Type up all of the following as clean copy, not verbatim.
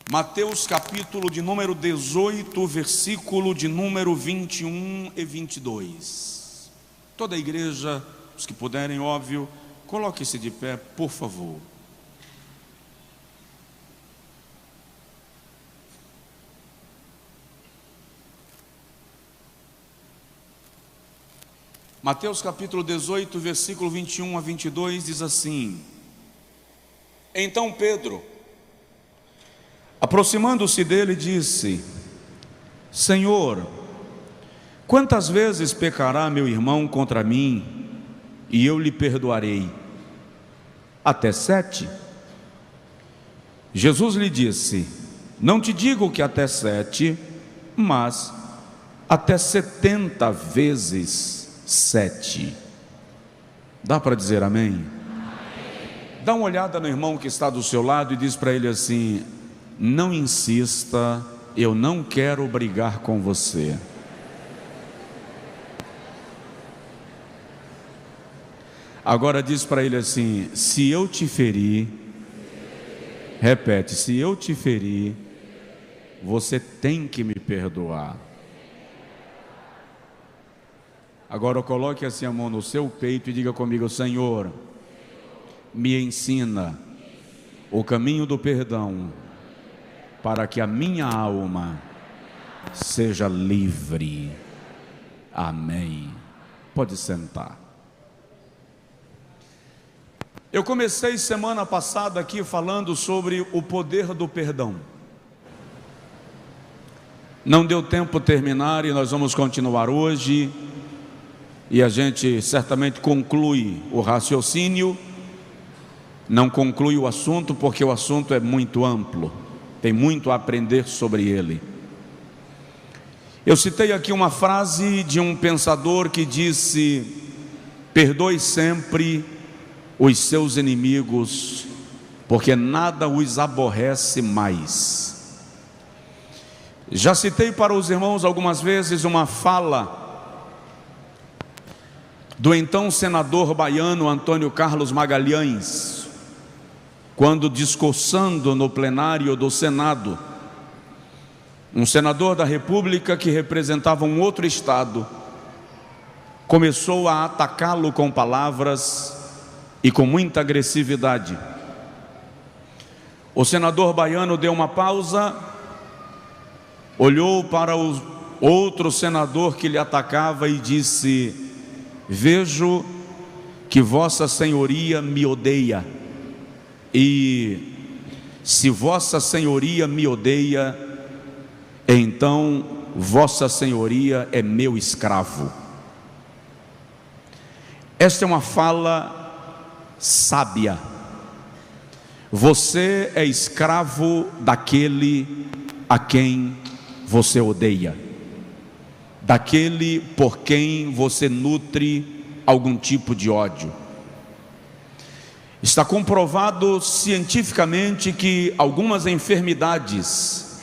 Mateus capítulo de número 18, versículo de número 21 e 22. Toda a igreja, os que puderem, óbvio, coloque-se de pé, por favor. Mateus capítulo 18, versículo 21 a 22 diz assim: Então Pedro, aproximando-se dele, disse: Senhor, quantas vezes pecará meu irmão contra mim e eu lhe perdoarei? Até 7? Jesus lhe disse: Não te digo que até 7, mas até 70 vezes 7. Dá para dizer amém? Amém? Dá uma olhada no irmão que está do seu lado e diz para ele assim: não insista, eu não quero brigar com você. Agora diz para ele assim: se eu te ferir, repete, se eu te ferir, você tem que me perdoar. Agora coloque assim a mão no seu peito e diga comigo: Senhor, me ensina o caminho do perdão, para que a minha alma seja livre. Amém. Pode sentar. Eu comecei semana passada aqui falando sobre o poder do perdão. Não deu tempo terminar e nós vamos continuar hoje. E a gente certamente conclui o raciocínio. Não conclui o assunto, porque o assunto é muito amplo. Tem muito a aprender sobre ele. Eu citei aqui uma frase de um pensador que disse: perdoe sempre os seus inimigos, porque nada os aborrece mais. Já citei para os irmãos algumas vezes uma fala do então senador baiano Antônio Carlos Magalhães, quando discursando no plenário do Senado, um senador da República que representava um outro estado começou a atacá-lo com palavras e com muita agressividade. O senador baiano deu uma pausa, olhou para o outro senador que lhe atacava e disse: vejo que Vossa Senhoria me odeia, e se Vossa Senhoria me odeia, então Vossa Senhoria é meu escravo. Esta é uma fala sábia. Você é escravo daquele a quem você odeia, daquele por quem você nutre algum tipo de ódio. Está comprovado cientificamente que algumas enfermidades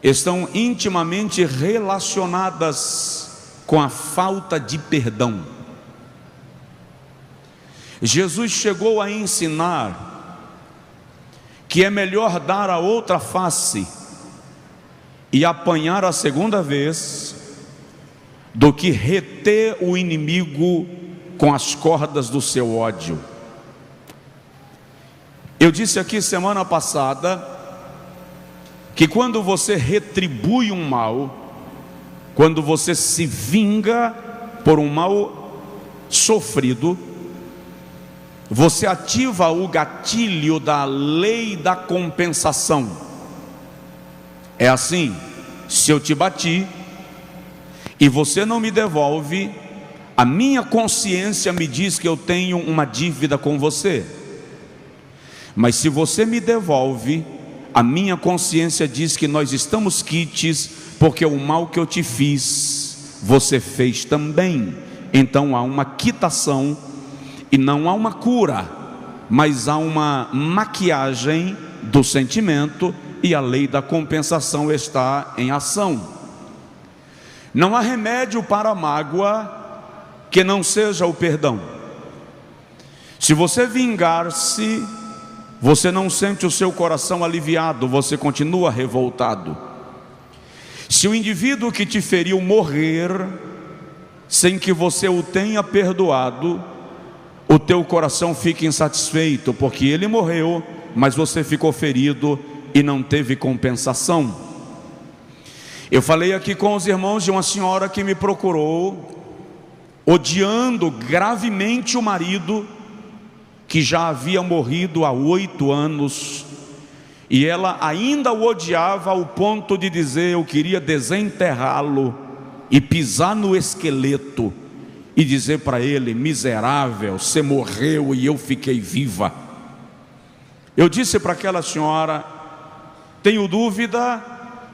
estão intimamente relacionadas com a falta de perdão. Jesus chegou a ensinar que é melhor dar a outra face e apanhar a segunda vez do que reter o inimigo com as cordas do seu ódio. Eu disse aqui semana passada que quando você retribui um mal, quando você se vinga por um mal sofrido, você ativa o gatilho da lei da compensação. É assim: se eu te bati e você não me devolve, a minha consciência me diz que eu tenho uma dívida com você. Mas se você me devolve, a minha consciência diz que nós estamos quites, porque o mal que eu te fiz, você fez também. Então há uma quitação, e não há uma cura, mas há uma maquiagem do sentimento, e a lei da compensação está em ação. Não há remédio para a mágoa que não seja o perdão. Se você vingar-se você não sente o seu coração aliviado, você continua revoltado. Se o indivíduo que te feriu morrer sem que você o tenha perdoado, o teu coração fica insatisfeito, porque ele morreu, mas você ficou ferido e não teve compensação. Eu falei aqui com os irmãos de uma senhora que me procurou, odiando gravemente o marido, que já havia morrido há 8 anos, e ela ainda o odiava ao ponto de dizer: eu queria desenterrá-lo e pisar no esqueleto e dizer para ele: miserável, você morreu e eu fiquei viva. Eu disse para aquela senhora: tenho dúvida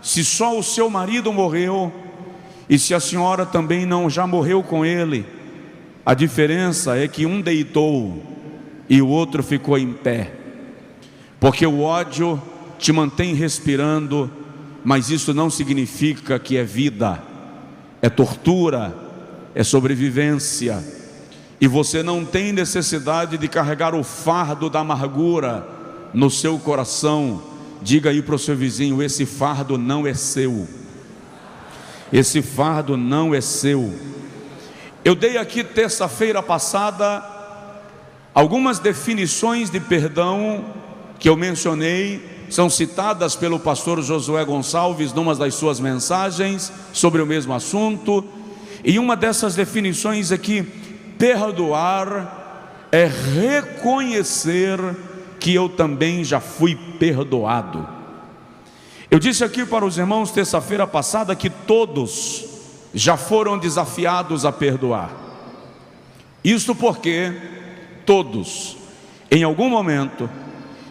se só o seu marido morreu e se a senhora também não já morreu com ele. A diferença é que um deitou e o outro ficou em pé, porque o ódio te mantém respirando, mas isso não significa que é vida, é tortura, é sobrevivência, e você não tem necessidade de carregar o fardo da amargura no seu coração. Diga aí para o seu vizinho: esse fardo não é seu, esse fardo não é seu. Eu dei aqui terça-feira passada algumas definições de perdão que eu mencionei, são citadas pelo pastor Josué Gonçalves numa das suas mensagens sobre o mesmo assunto, e uma dessas definições é que perdoar é reconhecer que eu também já fui perdoado. Eu disse aqui para os irmãos terça-feira passada que todos já foram desafiados a perdoar. Isto porque todos, em algum momento,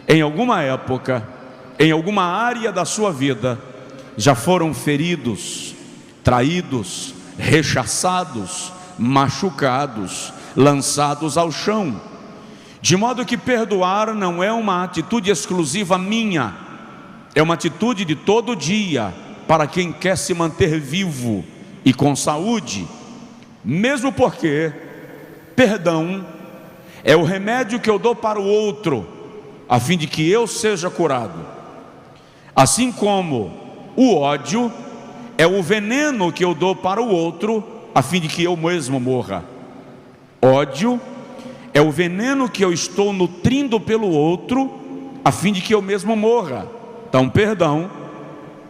em alguma época, em alguma área da sua vida, já foram feridos, traídos, rechaçados, machucados, lançados ao chão. De modo que perdoar não é uma atitude exclusiva minha, é uma atitude de todo dia para quem quer se manter vivo e com saúde. Mesmo porque perdão é o remédio que eu dou para o outro, a fim de que eu seja curado. Assim como o ódio é o veneno que eu dou para o outro, a fim de que eu mesmo morra. Ódio é o veneno que eu estou nutrindo pelo outro, a fim de que eu mesmo morra. Então perdão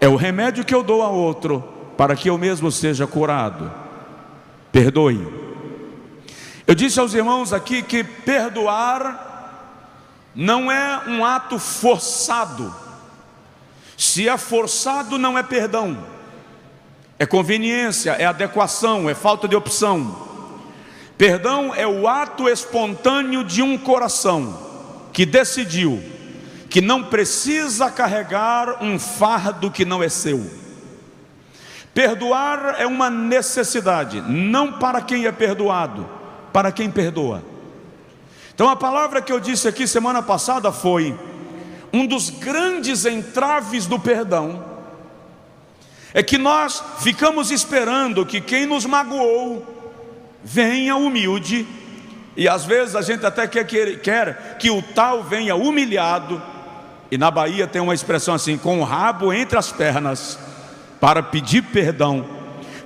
é o remédio que eu dou ao outro, para que eu mesmo seja curado. Perdoe. Eu disse aos irmãos aqui que perdoar não é um ato forçado. Se é forçado, não é perdão, é conveniência, é adequação, é falta de opção. Perdão é o ato espontâneo de um coração que decidiu que não precisa carregar um fardo que não é seu. Perdoar é uma necessidade, não para quem é perdoado, para quem perdoa. Então a palavra que eu disse aqui semana passada foi: um dos grandes entraves do perdão é que nós ficamos esperando que quem nos magoou venha humilde, e às vezes a gente até quer que o tal venha humilhado, e na Bahia tem uma expressão assim: com o rabo entre as pernas, para pedir perdão,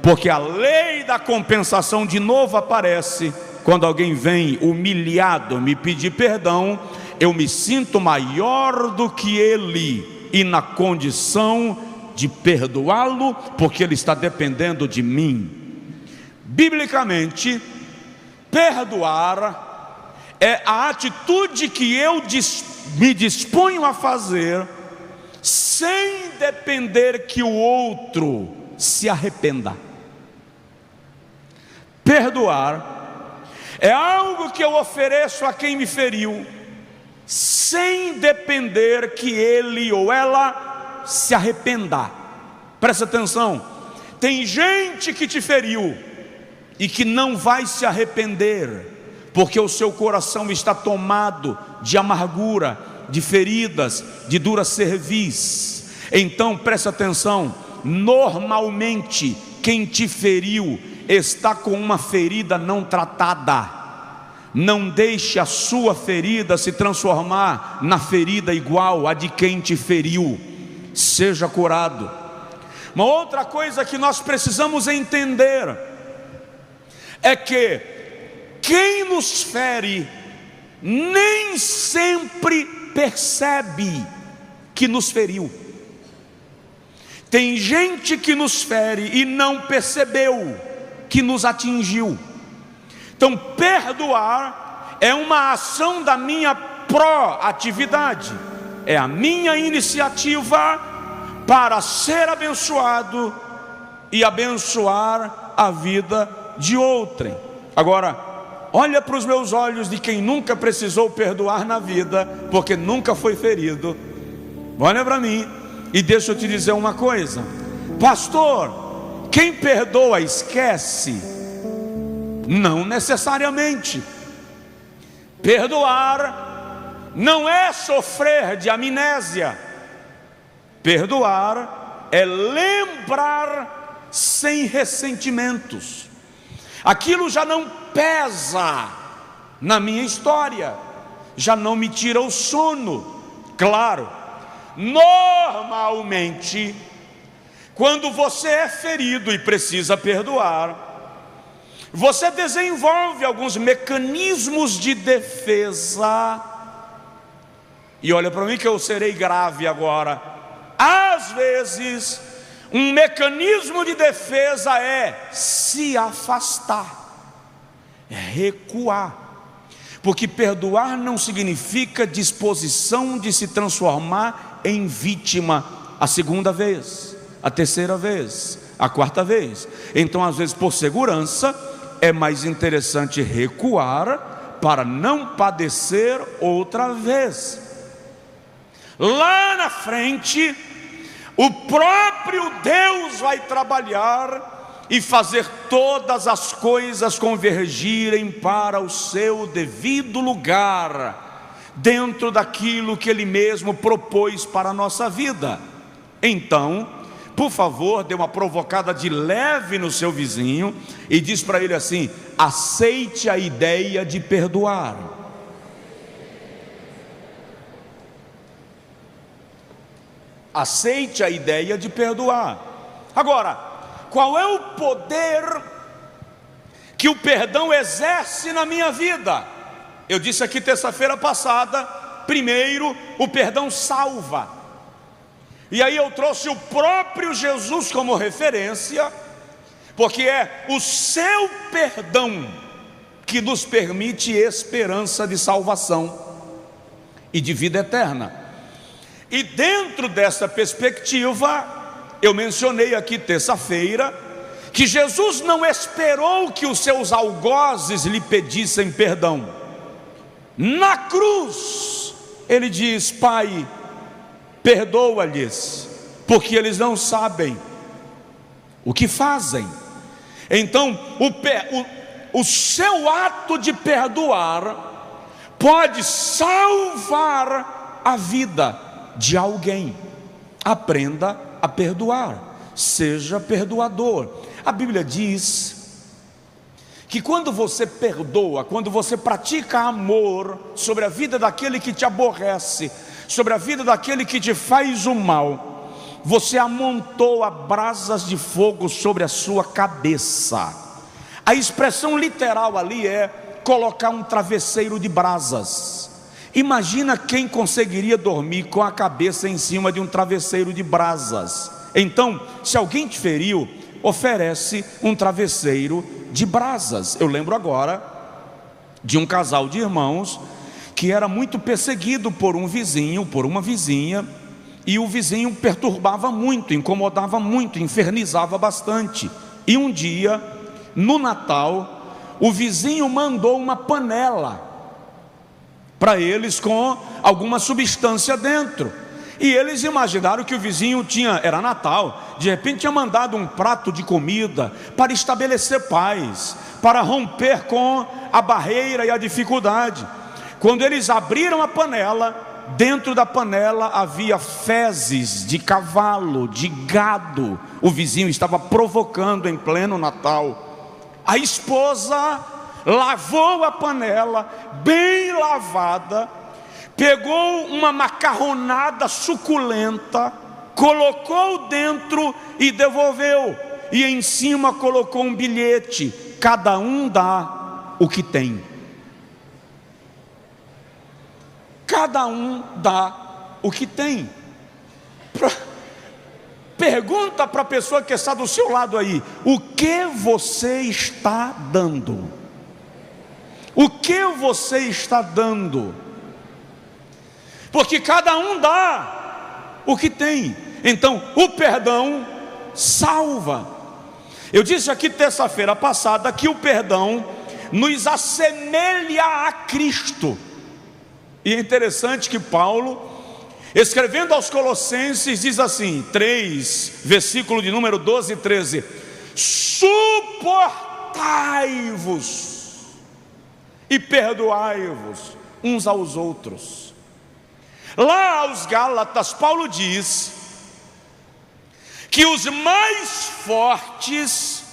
porque a lei da compensação de novo aparece. Quando alguém vem humilhado me pedir perdão, eu me sinto maior do que ele, e na condição de perdoá-lo, porque ele está dependendo de mim. Biblicamente, perdoar é a atitude que eu me disponho a fazer, sem depender que o outro se arrependa. Perdoar é algo que eu ofereço a quem me feriu, sem depender que ele ou ela se arrependa. Presta atenção, tem gente que te feriu e que não vai se arrepender, porque o seu coração está tomado de amargura, de feridas, de dura cerviz. Então presta atenção, normalmente quem te feriu está com uma ferida não tratada, Não deixe a sua ferida se transformar na ferida igual a de quem te feriu. Seja curado. Uma outra coisa que nós precisamos entender é que quem nos fere nem sempre percebe que nos feriu. Tem gente que nos fere e não percebeu que nos atingiu. Então, perdoar é uma ação da minha proatividade, é a minha iniciativa para ser abençoado e abençoar a vida de outrem. Agora, olha para os meus olhos de quem nunca precisou perdoar na vida, porque nunca foi ferido. Olha para mim e deixa eu te dizer uma coisa: pastor, quem perdoa esquece? Não necessariamente. Perdoar não é sofrer de amnésia. Perdoar é lembrar sem ressentimentos. Aquilo já não pesa na minha história, já não me tira o sono. Claro, normalmente, quando você é ferido e precisa perdoar, você desenvolve alguns mecanismos de defesa. E olha para mim que eu serei grave agora. Às vezes, um mecanismo de defesa é se afastar, é recuar. Porque perdoar não significa disposição de se transformar em vítima a segunda vez, a terceira vez, a quarta vez. Então, às vezes, por segurança, é mais interessante recuar para não padecer outra vez. Lá na frente, o próprio Deus vai trabalhar e fazer todas as coisas convergirem para o seu devido lugar, dentro daquilo que Ele mesmo propôs para a nossa vida. Então, por favor, dê uma provocada de leve no seu vizinho e diz para ele assim: aceite a ideia de perdoar. Aceite a ideia de perdoar. Agora, qual é o poder que o perdão exerce na minha vida? Eu disse aqui terça-feira passada, primeiro, o perdão salva. E aí eu trouxe o próprio Jesus como referência, porque é o seu perdão que nos permite esperança de salvação e de vida eterna. E dentro dessa perspectiva, eu mencionei aqui terça-feira que Jesus não esperou que os seus algozes lhe pedissem perdão. Na cruz, ele diz: Pai, perdoa-lhes, porque eles não sabem o que fazem. Então, o seu ato de perdoar pode salvar a vida de alguém. Aprenda a perdoar, seja perdoador. A Bíblia diz que quando você perdoa, quando você pratica amor sobre a vida daquele que te aborrece, sobre a vida daquele que te faz o mal, você amontoa brasas de fogo sobre a sua cabeça. A expressão literal ali é colocar um travesseiro de brasas. Imagina quem conseguiria dormir com a cabeça em cima de um travesseiro de brasas. Então, se alguém te feriu, oferece um travesseiro de brasas. Eu lembro agora de um casal de irmãos que era muito perseguido por um vizinho, por uma vizinha, e o vizinho perturbava muito, incomodava muito, infernizava bastante. E um dia, no Natal, o vizinho mandou uma panela para eles com alguma substância dentro. E eles imaginaram que o vizinho era Natal, de repente tinha mandado um prato de comida para estabelecer paz, para romper com a barreira e a dificuldade. Quando eles abriram a panela, dentro da panela havia fezes de cavalo, de gado. O vizinho estava provocando em pleno Natal. A esposa lavou a panela, bem lavada, pegou uma macarronada suculenta, colocou dentro e devolveu, e em cima colocou um bilhete: cada um dá o que tem. Cada um dá o que tem. Pergunta para a pessoa que está do seu lado aí: o que você está dando? O que você está dando? Porque cada um dá o que tem. Então o perdão salva. Eu disse aqui terça-feira passada que o perdão nos assemelha a Cristo. E é interessante que Paulo, escrevendo aos Colossenses, diz assim, 3, versículo de número 12 e 13: suportai-vos e perdoai-vos uns aos outros. Lá aos Gálatas, Paulo diz que os mais fortes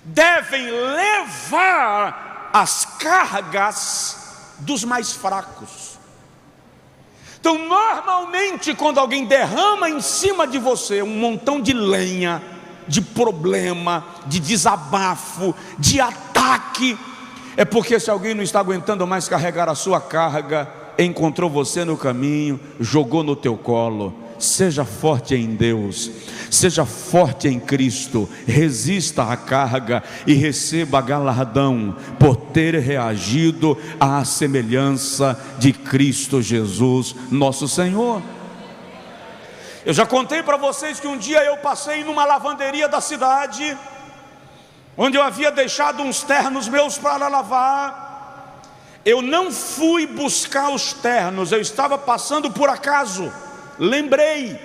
devem levar as cargas dos mais fracos. Então, normalmente, quando alguém derrama em cima de você um montão de lenha, de problema, de desabafo, de ataque, é porque se alguém não está aguentando mais carregar a sua carga, encontrou você no caminho, jogou no teu colo. Seja forte em Deus, seja forte em Cristo, resista à carga e receba galardão por ter reagido à semelhança de Cristo Jesus, nosso Senhor. Eu já contei para vocês que um dia eu passei numa lavanderia da cidade, onde eu havia deixado uns ternos meus para lavar. Eu não fui buscar os ternos, eu estava passando por acaso. Lembrei,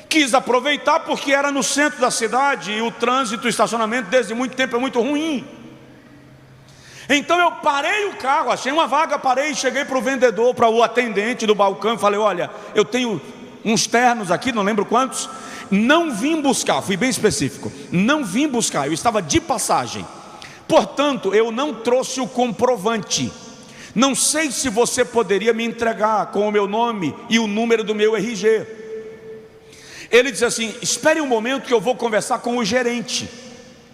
quis aproveitar porque era no centro da cidade e o trânsito, o estacionamento desde muito tempo é muito ruim. Então eu parei o carro, achei uma vaga, parei, cheguei para o vendedor, para o atendente do balcão e falei: olha, eu tenho uns ternos aqui, não lembro quantos, não vim buscar, fui bem específico, não vim buscar, eu estava de passagem, portanto eu não trouxe o comprovante. Não sei se você poderia me entregar com o meu nome e o número do meu RG. Ele disse assim: espere um momento que eu vou conversar com o gerente.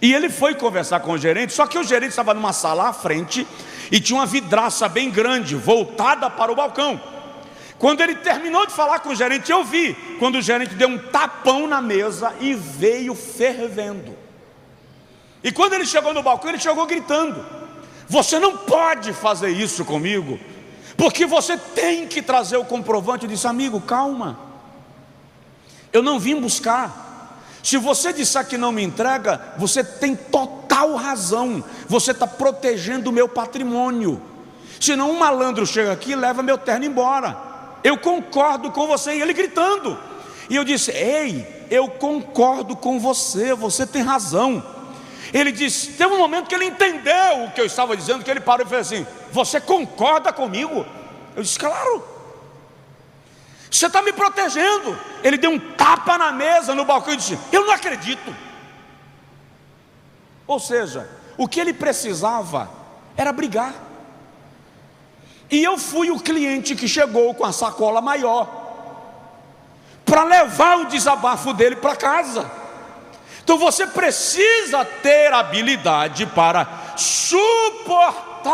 E ele foi conversar com o gerente, só que o gerente estava numa sala à frente e tinha uma vidraça bem grande, voltada para o balcão. Quando ele terminou de falar com o gerente, eu vi, quando o gerente deu um tapão na mesa e veio fervendo. E quando ele chegou no balcão, ele chegou gritando: você não pode fazer isso comigo, porque você tem que trazer o comprovante. Eu disse: amigo, calma, eu não vim buscar. Se você disser que não me entrega, você tem total razão, você está protegendo o meu patrimônio. Senão um malandro chega aqui e leva meu terno embora. Eu concordo com você. E ele gritando, e eu disse: ei, eu concordo com você, você tem razão. Ele disse, teve um momento que ele entendeu o que eu estava dizendo, que ele parou e fez assim: você concorda comigo? Eu disse: claro, você está me protegendo. Ele deu um tapa na mesa, no balcão, e disse: eu não acredito. Ou seja, o que ele precisava era brigar. E eu fui o cliente que chegou com a sacola maior para levar o desabafo dele para casa. Então você precisa ter habilidade para suportar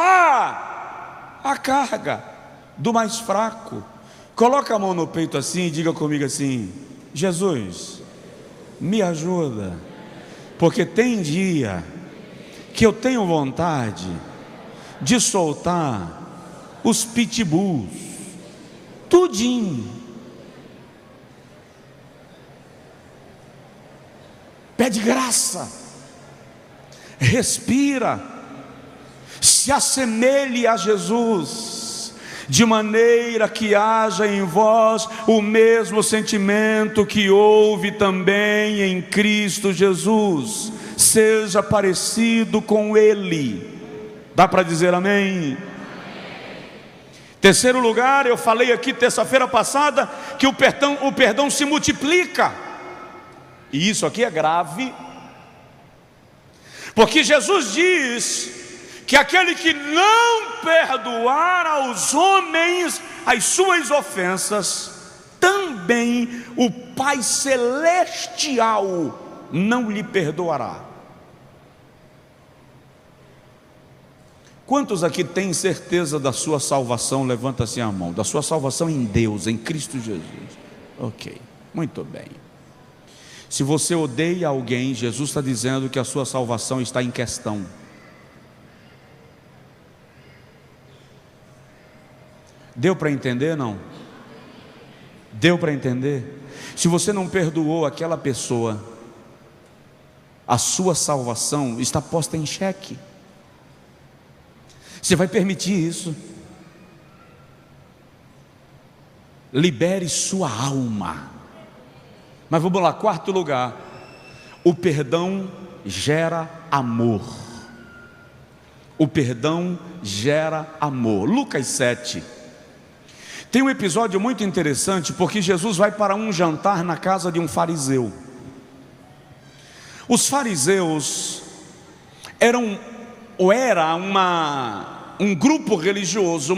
a carga do mais fraco. Coloca a mão no peito assim e diga comigo assim: Jesus, me ajuda, porque tem dia que eu tenho vontade de soltar os pitbulls, tudinho. Pede graça, respira, se assemelhe a Jesus, de maneira que haja em vós o mesmo sentimento que houve também em Cristo Jesus, seja parecido com Ele. Dá para dizer amém? Terceiro lugar, eu falei aqui terça-feira passada que o perdão se multiplica. E isso aqui é grave, porque Jesus diz que aquele que não perdoar aos homens as suas ofensas, também o Pai Celestial não lhe perdoará. Quantos aqui têm certeza da sua salvação? Levanta assim a mão. Da sua salvação em Deus, em Cristo Jesus. Ok, muito bem. Se você odeia alguém, Jesus está dizendo que a sua salvação está em questão. Deu para entender, não? Deu para entender? Se você não perdoou aquela pessoa, a sua salvação está posta em xeque. Você vai permitir isso? Libere sua alma. Mas vamos lá, quarto lugar. O perdão gera amor. O perdão gera amor. Lucas 7. Tem um episódio muito interessante, porque Jesus vai para um jantar na casa de um fariseu. Os fariseus era um grupo religioso,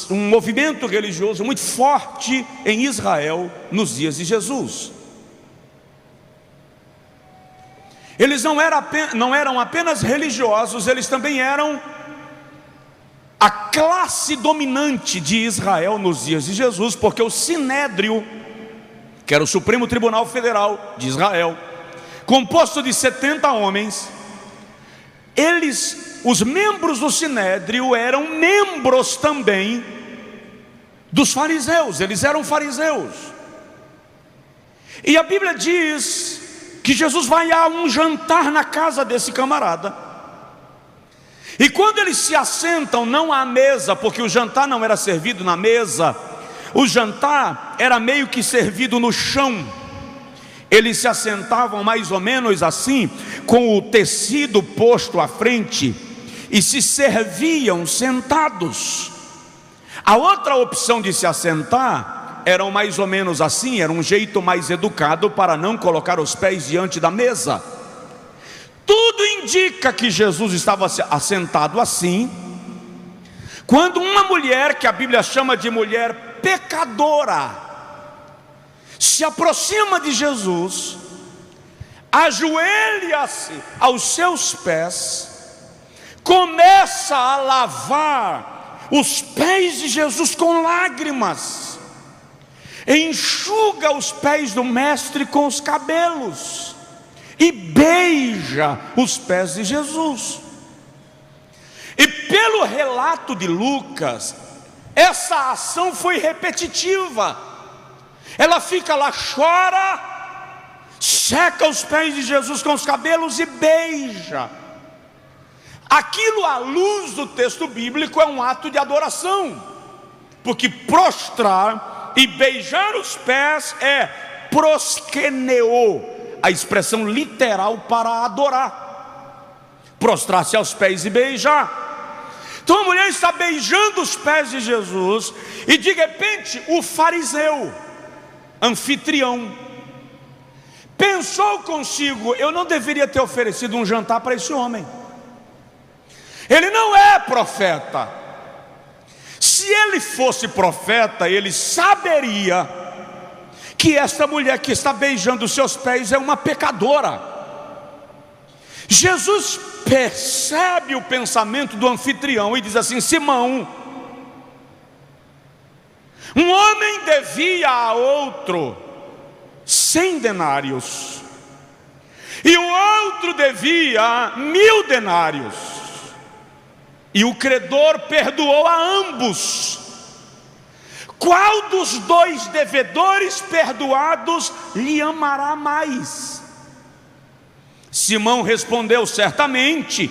um movimento religioso muito forte em Israel nos dias de Jesus. Eles não eram apenas religiosos, eles também eram a classe dominante de Israel nos dias de Jesus, porque o Sinédrio, que era o Supremo Tribunal Federal de Israel, composto de 70 homens, os membros do Sinédrio eram membros também dos fariseus, eles eram fariseus. E a Bíblia diz que Jesus vai a um jantar na casa desse camarada, e quando eles se assentam, não à mesa, porque o jantar não era servido na mesa, o jantar era meio que servido no chão. Eles se assentavam mais ou menos assim, com o tecido posto à frente, e se serviam sentados. A outra opção de se assentar eram mais ou menos assim, era um jeito mais educado para não colocar os pés diante da mesa. Tudo indica que Jesus estava assentado assim, quando uma mulher, que a Bíblia chama de mulher pecadora, se aproxima de Jesus, ajoelha-se aos seus pés, começa a lavar os pés de Jesus com lágrimas, enxuga os pés do mestre com os cabelos e beija os pés de Jesus. E pelo relato de Lucas, essa ação foi repetitiva. Ela fica lá, chora, seca os pés de Jesus com os cabelos e beija. Aquilo, à luz do texto bíblico, é um ato de adoração, porque prostrar e beijar os pés é proskeneo, a expressão literal para adorar. Prostrar-se aos pés e beijar. Então a mulher está beijando os pés de Jesus, e de repente o fariseu, anfitrião, pensou consigo: eu não deveria ter oferecido um jantar para esse homem. Ele não é profeta. Se ele fosse profeta, ele saberia que esta mulher que está beijando os seus pés é uma pecadora. Jesus percebe o pensamento do anfitrião e diz assim: Simão, um homem devia a outro 100 denários, e o outro devia 1000 denários, e o credor perdoou a ambos. Qual dos dois devedores perdoados lhe amará mais? Simão respondeu: certamente,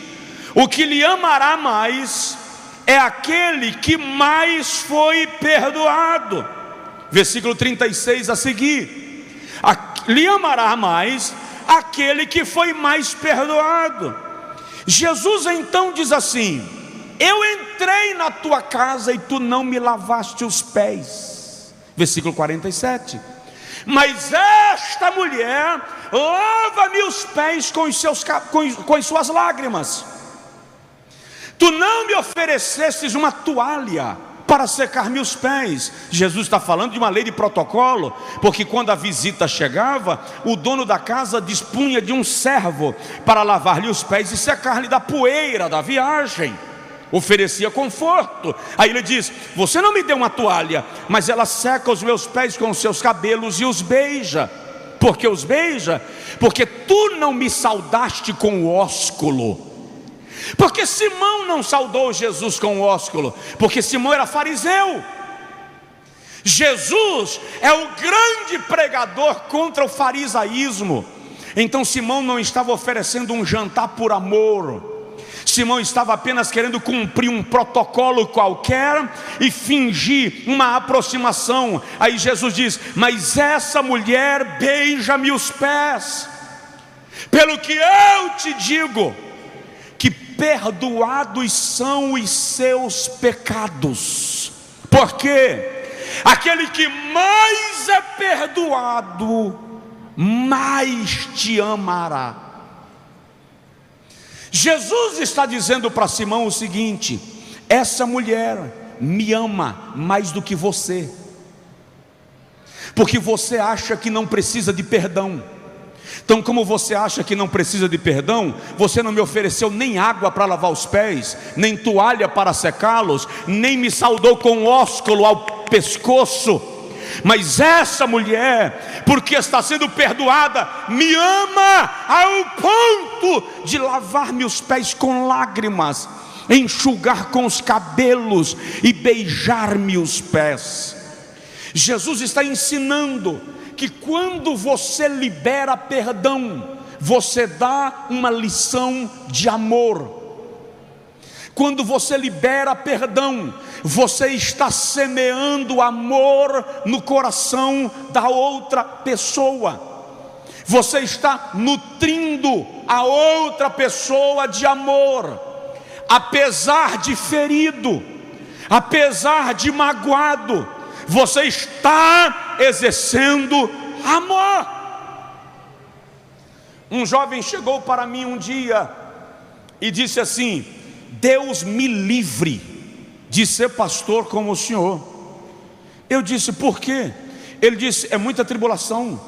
o que lhe amará mais é aquele que mais foi perdoado. Versículo 36 a seguir: lhe amará mais aquele que foi mais perdoado. Jesus então diz assim: eu entrei na tua casa e tu não me lavaste os pés. Versículo 47: mas esta mulher lava-me os pés com as suas lágrimas. Tu não me oferecestes uma toalha para secar-me os pés. Jesus está falando de uma lei de protocolo, porque quando a visita chegava, o dono da casa dispunha de um servo para lavar-lhe os pés e secar-lhe da poeira da viagem. Oferecia conforto. Aí ele diz: você não me deu uma toalha, mas ela seca os meus pés com os seus cabelos e os beija. Por que os beija? Porque tu não me saudaste com o ósculo. Porque Simão não saudou Jesus com o ósculo? Porque Simão era fariseu. Jesus é o grande pregador contra o farisaísmo. Então Simão não estava oferecendo um jantar por amor. Simão estava apenas querendo cumprir um protocolo qualquer e fingir uma aproximação. Aí Jesus diz: mas essa mulher beija-me os pés. Pelo que eu te digo, que perdoados são os seus pecados. Porque aquele que mais é perdoado, mais te amará. Jesus está dizendo para Simão o seguinte: essa mulher me ama mais do que você, porque você acha que não precisa de perdão. Então, como você acha que não precisa de perdão, você não me ofereceu nem água para lavar os pés, nem toalha para secá-los, nem me saudou com ósculo ao pescoço. Mas essa mulher, porque está sendo perdoada, me ama ao ponto de lavar-me os pés com lágrimas, enxugar com os cabelos e beijar-me os pés. Jesus está ensinando que quando você libera perdão, você dá uma lição de amor. Quando você libera perdão, você está semeando amor no coração da outra pessoa. Você está nutrindo a outra pessoa de amor. Apesar de ferido, apesar de magoado, você está exercendo amor. Um jovem chegou para mim um dia e disse assim: Deus me livre de ser pastor como o senhor. Eu disse: por quê? Ele disse: é muita tribulação,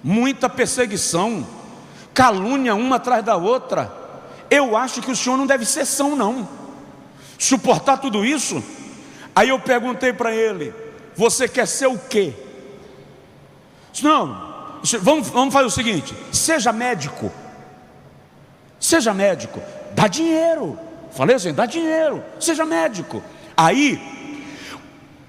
muita perseguição, calúnia uma atrás da outra. Eu acho que o senhor não deve ser são não, suportar tudo isso. Aí eu perguntei para ele: você quer ser o quê? Não, vamos fazer o seguinte: seja médico. Seja médico, dá dinheiro. Falei assim: dá dinheiro, seja médico. Aí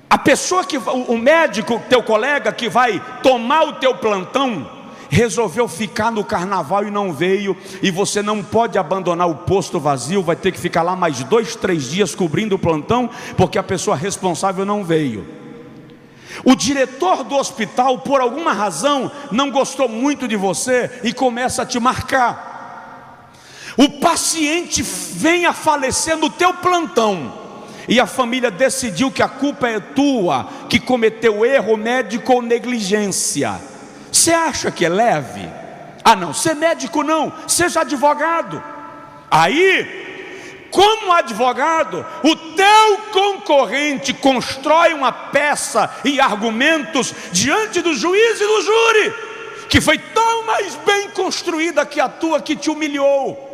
a pessoa que, o médico, teu colega que vai tomar o teu plantão, resolveu ficar no carnaval e não veio. E você não pode abandonar o posto vazio, vai ter que ficar lá mais 2, 3 dias cobrindo o plantão, porque a pessoa responsável não veio. O diretor do hospital, por alguma razão, não gostou muito de você e começa a te marcar. O paciente vem a falecer no teu plantão e a família decidiu que a culpa é tua, que cometeu erro médico ou negligência. Você acha que é leve? Ah não, ser médico não, seja advogado. Aí, como advogado, o teu concorrente constrói uma peça e argumentos diante do juiz e do júri, que foi tão mais bem construída que a tua, que te humilhou.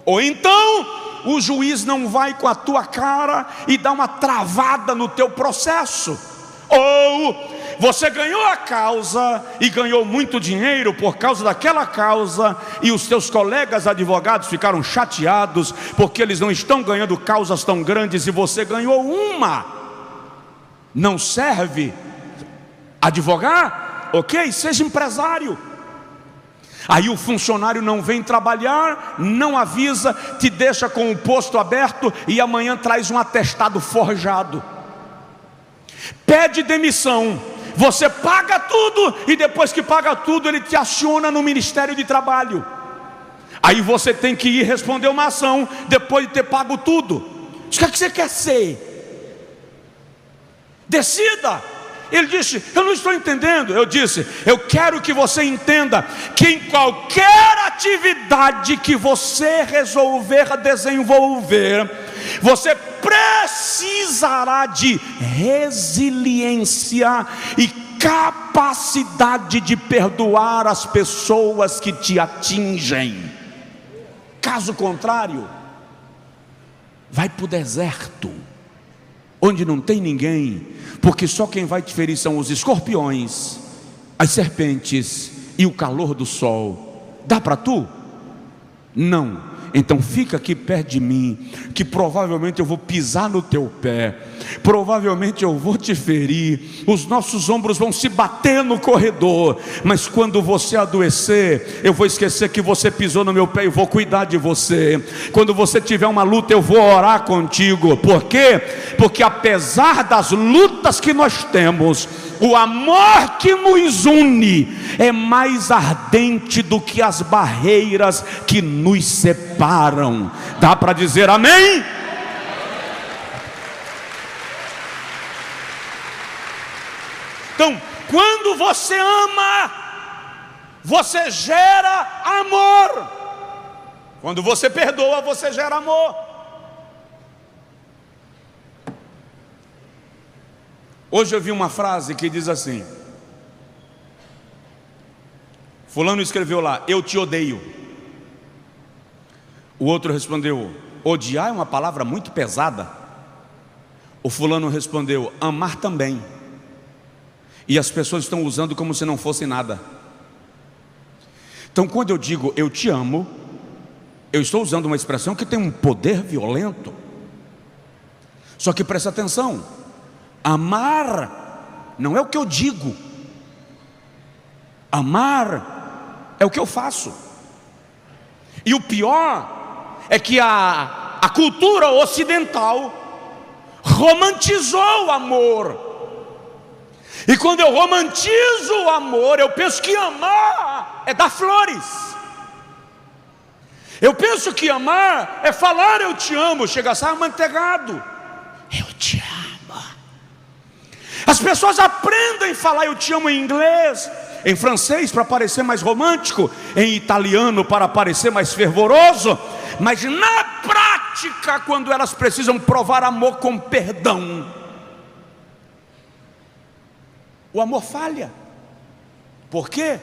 Ou então o juiz não vai com a tua cara e dá uma travada no teu processo. Ou você ganhou a causa e ganhou muito dinheiro por causa daquela causa, e os teus colegas advogados ficaram chateados porque eles não estão ganhando causas tão grandes e você ganhou uma. Não serve advogar? Ok, seja empresário. Aí o funcionário não vem trabalhar, não avisa, te deixa com o posto aberto e amanhã traz um atestado forjado. Pede demissão, você paga tudo e depois que paga tudo ele te aciona no Ministério de Trabalho. Aí você tem que ir responder uma ação depois de ter pago tudo. O que é que você quer ser? Decida. Ele disse: eu não estou entendendo. Eu disse: eu quero que você entenda que em qualquer atividade que você resolver desenvolver, você precisará de resiliência e capacidade de perdoar as pessoas que te atingem. Caso contrário, vai para o deserto, onde não tem ninguém, porque só quem vai te ferir são os escorpiões, as serpentes e o calor do sol. Dá para tu? Não. Então fica aqui perto de mim, que provavelmente eu vou pisar no teu pé, provavelmente eu vou te ferir, os nossos ombros vão se bater no corredor, mas quando você adoecer, eu vou esquecer que você pisou no meu pé e vou cuidar de você. Quando você tiver uma luta, eu vou orar contigo. Por quê? Porque apesar das lutas que nós temos, o amor que nos une é mais ardente do que as barreiras que nos separam. Dá para dizer amém? Então, quando você ama, você gera amor. Quando você perdoa, você gera amor. Hoje eu vi uma frase que diz assim: fulano escreveu lá, eu te odeio. O outro respondeu, odiar é uma palavra muito pesada. O fulano respondeu, amar também. E as pessoas estão usando como se não fosse nada. Então quando eu digo eu te amo, eu estou usando uma expressão que tem um poder violento. Só que presta atenção, amar não é o que eu digo, amar é o que eu faço. E o pior é que a cultura ocidental romantizou o amor. E quando eu romantizo o amor, eu penso que amar é dar flores. Eu penso que amar é falar eu te amo, chega a ser amanteigado. Eu te amo. As pessoas aprendem a falar eu te amo em inglês, em francês para parecer mais romântico, em italiano para parecer mais fervoroso, mas na prática, quando elas precisam provar amor com perdão, o amor falha. Por quê?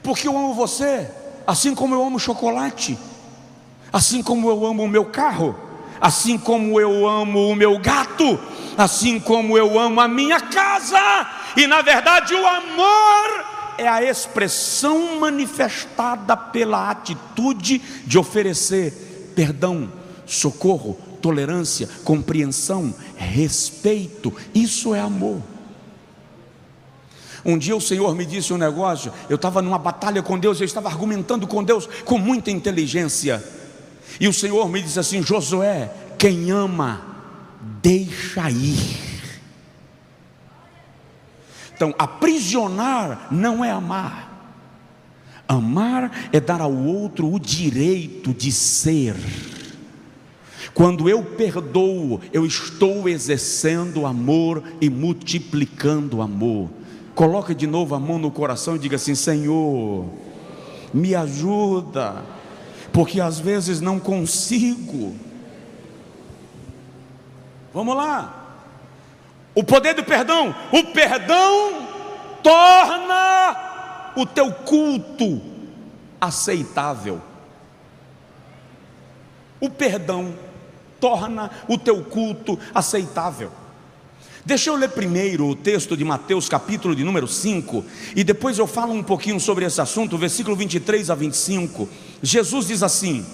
Porque eu amo você, assim como eu amo chocolate, assim como eu amo o meu carro, assim como eu amo o meu gato, assim como eu amo a minha casa. E na verdade o amor é a expressão manifestada pela atitude de oferecer perdão, socorro, tolerância, compreensão, respeito. Isso é amor. Um dia o Senhor me disse um negócio, eu estava numa batalha com Deus, eu estava argumentando com Deus com muita inteligência, e o Senhor me disse assim: Josué, quem ama, deixa ir. Então, aprisionar não é amar. Amar é dar ao outro o direito de ser. Quando eu perdoo, eu estou exercendo amor e multiplicando amor. Coloque de novo a mão no coração e diga assim: Senhor, me ajuda, porque às vezes não consigo. Vamos lá. O poder do perdão. O perdão torna o teu culto aceitável. O perdão torna o teu culto aceitável. Deixa eu ler primeiro o texto de Mateus, capítulo de número 5, e depois eu falo um pouquinho sobre esse assunto, versículo 23 a 25. Jesus diz assim: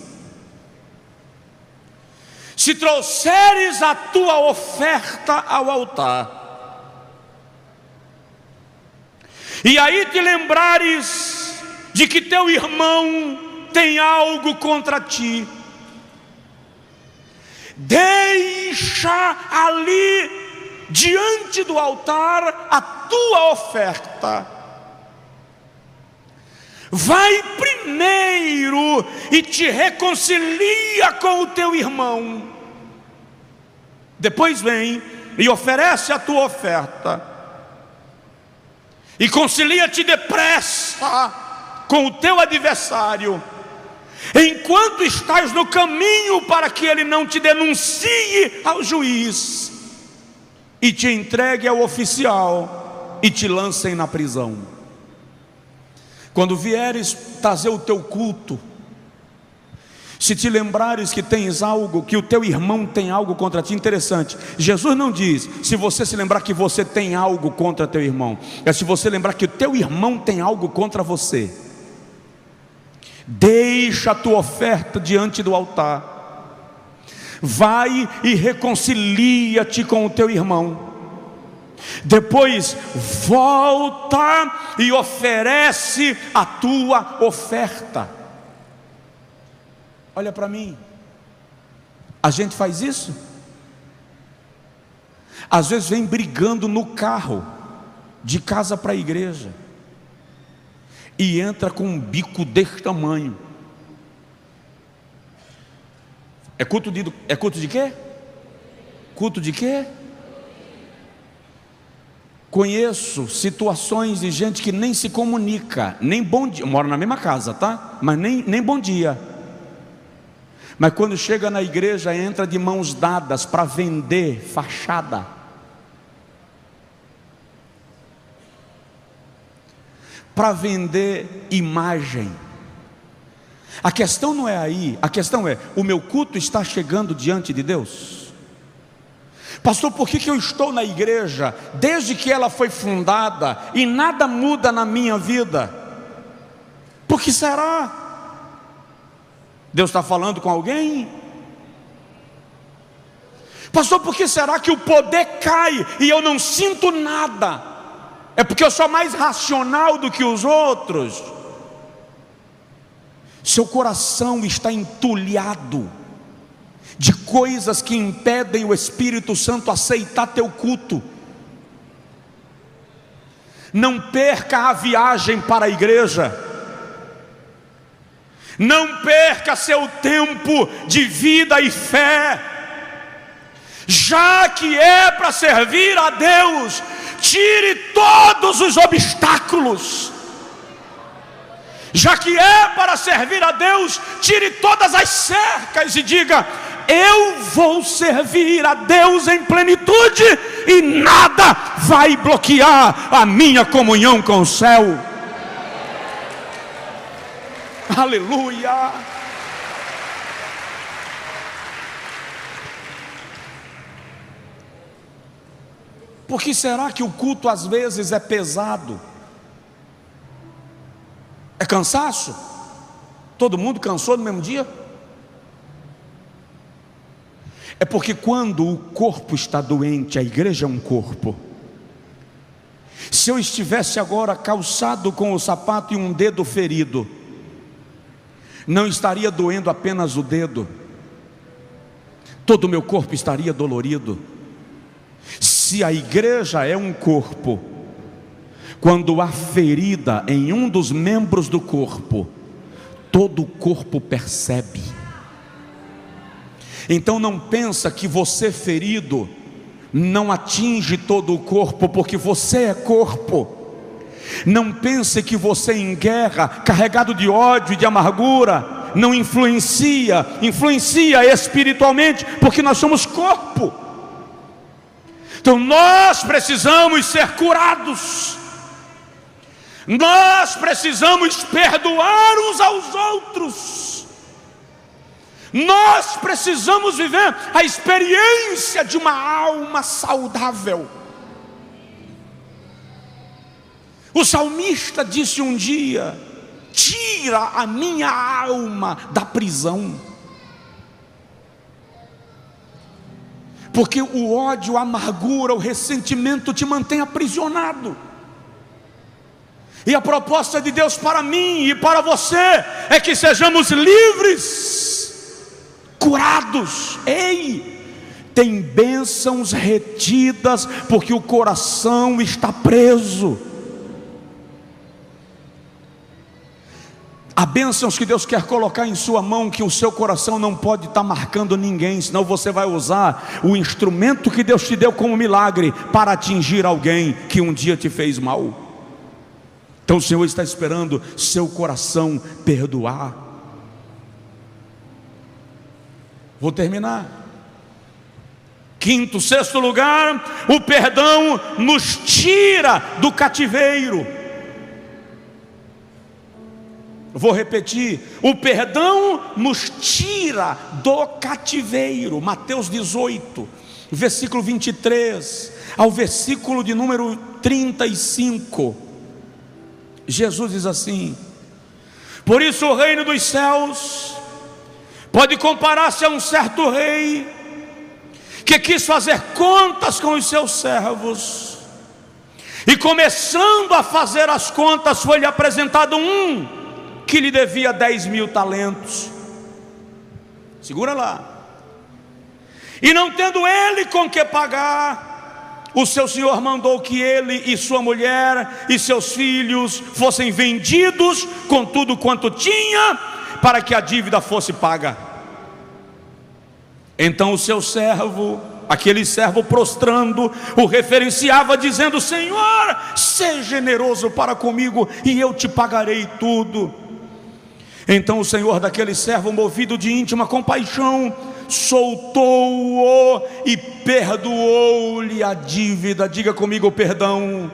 se trouxeres a tua oferta ao altar, e aí te lembrares de que teu irmão tem algo contra ti, deixa ali diante do altar a tua oferta. Vai primeiro e te reconcilia com o teu irmão. Depois vem e oferece a tua oferta. E concilia-te depressa com o teu adversário, enquanto estás no caminho, para que ele não te denuncie ao juiz e te entregue ao oficial e te lancem na prisão. Quando vieres trazer o teu culto, se te lembrares que tens algo, que o teu irmão tem algo contra ti, interessante, Jesus não diz, se você se lembrar que você tem algo contra teu irmão, é se você lembrar que o teu irmão tem algo contra você. Deixa a tua oferta diante do altar, vai e reconcilia-te com o teu irmão, depois volta e oferece a tua oferta. Olha para mim, a gente faz isso? Às vezes vem brigando no carro, de casa para a igreja, e entra com um bico desse tamanho. É culto de quê? Culto de quê? Conheço situações de gente que nem se comunica, nem bom dia, mora na mesma casa, tá? Mas nem bom dia. Mas quando chega na igreja, entra de mãos dadas para vender fachada. Para vender imagem. A questão não é aí, a questão é: o meu culto está chegando diante de Deus? Pastor, por que eu estou na igreja desde que ela foi fundada e nada muda na minha vida? Por que será? Deus está falando com alguém? Pastor, por que será que o poder cai e eu não sinto nada? É porque eu sou mais racional do que os outros? Seu coração está entulhado de coisas que impedem o Espírito Santo aceitar teu culto. Não perca a viagem para a igreja. Não perca seu tempo de vida e fé. Já que é para servir a Deus, tire todos os obstáculos. Já que é para servir a Deus, tire todas as cercas e diga: eu vou servir a Deus em plenitude e nada vai bloquear a minha comunhão com o céu. Aleluia! Por que será que o culto às vezes é pesado? É cansaço? Todo mundo cansou no mesmo dia? É porque quando o corpo está doente, a igreja é um corpo. Se eu estivesse agora calçado com o sapato e um dedo ferido, não estaria doendo apenas o dedo, todo o meu corpo estaria dolorido. Se a igreja é um corpo, quando há ferida em um dos membros do corpo, todo o corpo percebe. Então não pensa que você ferido não atinge todo o corpo, porque você é corpo. Não pense que você em guerra, carregado de ódio e de amargura, não influencia espiritualmente, porque nós somos corpo. Então nós precisamos ser curados. Nós precisamos perdoar uns aos outros. Nós precisamos viver a experiência de uma alma saudável. O salmista disse um dia: tira a minha alma da prisão. Porque o ódio, a amargura, o ressentimento te mantém aprisionado. E a proposta de Deus para mim e para você é que sejamos livres, curados. Ei, tem bênçãos retidas porque o coração está preso. Há bênçãos que Deus quer colocar em sua mão, que o seu coração não pode estar marcando ninguém, senão você vai usar o instrumento que Deus te deu como milagre para atingir alguém que um dia te fez mal. Então o Senhor está esperando seu coração perdoar. Vou terminar. Quinto, sexto lugar, o perdão nos tira do cativeiro. Vou repetir, o perdão nos tira do cativeiro. Mateus 18, versículo 23 ao versículo de número 35. Jesus diz assim: por isso o reino dos céus pode comparar-se a um certo rei que quis fazer contas com os seus servos, e começando a fazer as contas, foi-lhe apresentado um que lhe devia 10.000 talentos. Segura lá. E não tendo ele com que pagar, o seu senhor mandou que ele e sua mulher e seus filhos fossem vendidos com tudo quanto tinha, para que a dívida fosse paga. Então o seu servo, aquele servo prostrando, o referenciava dizendo: Senhor, seja generoso para comigo e eu te pagarei tudo. Então o senhor daquele servo, movido de íntima compaixão, soltou-o e perdoou-lhe a dívida. Diga comigo: o perdão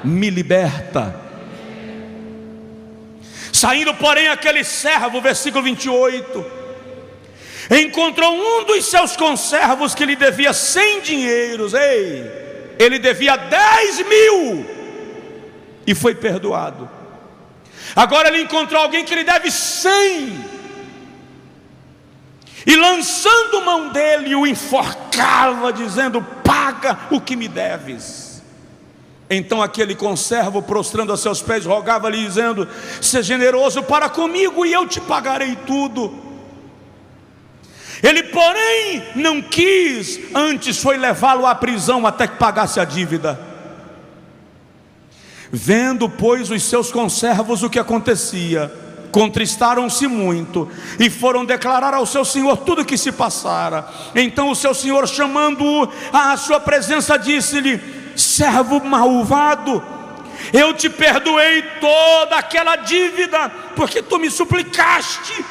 me liberta. Saindo, porém, aquele servo, versículo 28, encontrou um dos seus conservos que lhe devia 100 dinheiros. Ele devia 10.000 e foi perdoado. Agora ele encontrou alguém que lhe deve 100, e lançando mão dele, o enforcava, dizendo: paga o que me deves. Então aquele conservo, prostrando a seus pés, rogava-lhe, dizendo: seja generoso para comigo e eu te pagarei tudo. Ele, porém, não quis, antes foi levá-lo à prisão até que pagasse a dívida. Vendo, pois, os seus conservos o que acontecia, contristaram-se muito e foram declarar ao seu senhor tudo o que se passara. Então o seu senhor, chamando-o à sua presença, disse-lhe: servo malvado, eu te perdoei toda aquela dívida, porque tu me suplicaste.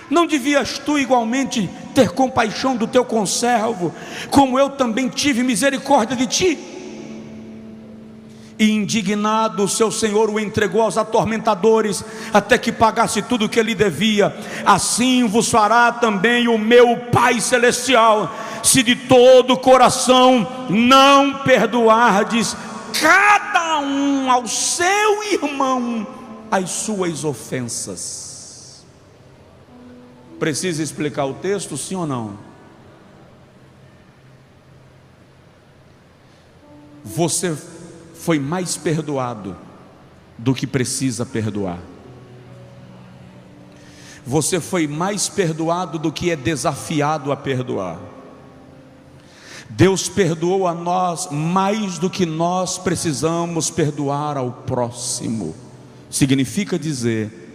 Não devias tu igualmente ter compaixão do teu conservo, como eu também tive misericórdia de ti? E indignado, o seu senhor o entregou aos atormentadores, até que pagasse tudo o que ele devia. Assim vos fará também o meu Pai Celestial, se de todo o coração não perdoardes cada um ao seu irmão as suas ofensas. Precisa explicar o texto, sim ou não? Você foi mais perdoado do que precisa perdoar. Você foi mais perdoado do que é desafiado a perdoar. Deus perdoou a nós mais do que nós precisamos perdoar ao próximo. Significa dizer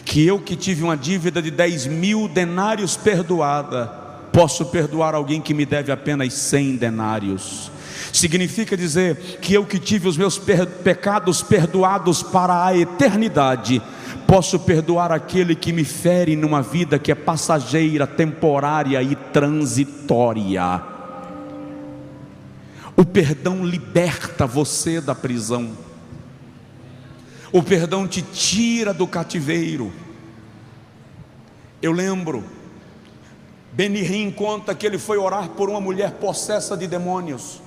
que eu, que tive uma dívida de 10.000 denários perdoada, posso perdoar alguém que me deve apenas 100 denários. Significa dizer que eu, que tive os meus pecados perdoados para a eternidade, posso perdoar aquele que me fere numa vida que é passageira, temporária e transitória. O perdão liberta você da prisão. O perdão te tira do cativeiro. Eu lembro, Benihim conta que ele foi orar por uma mulher possessa de demônios.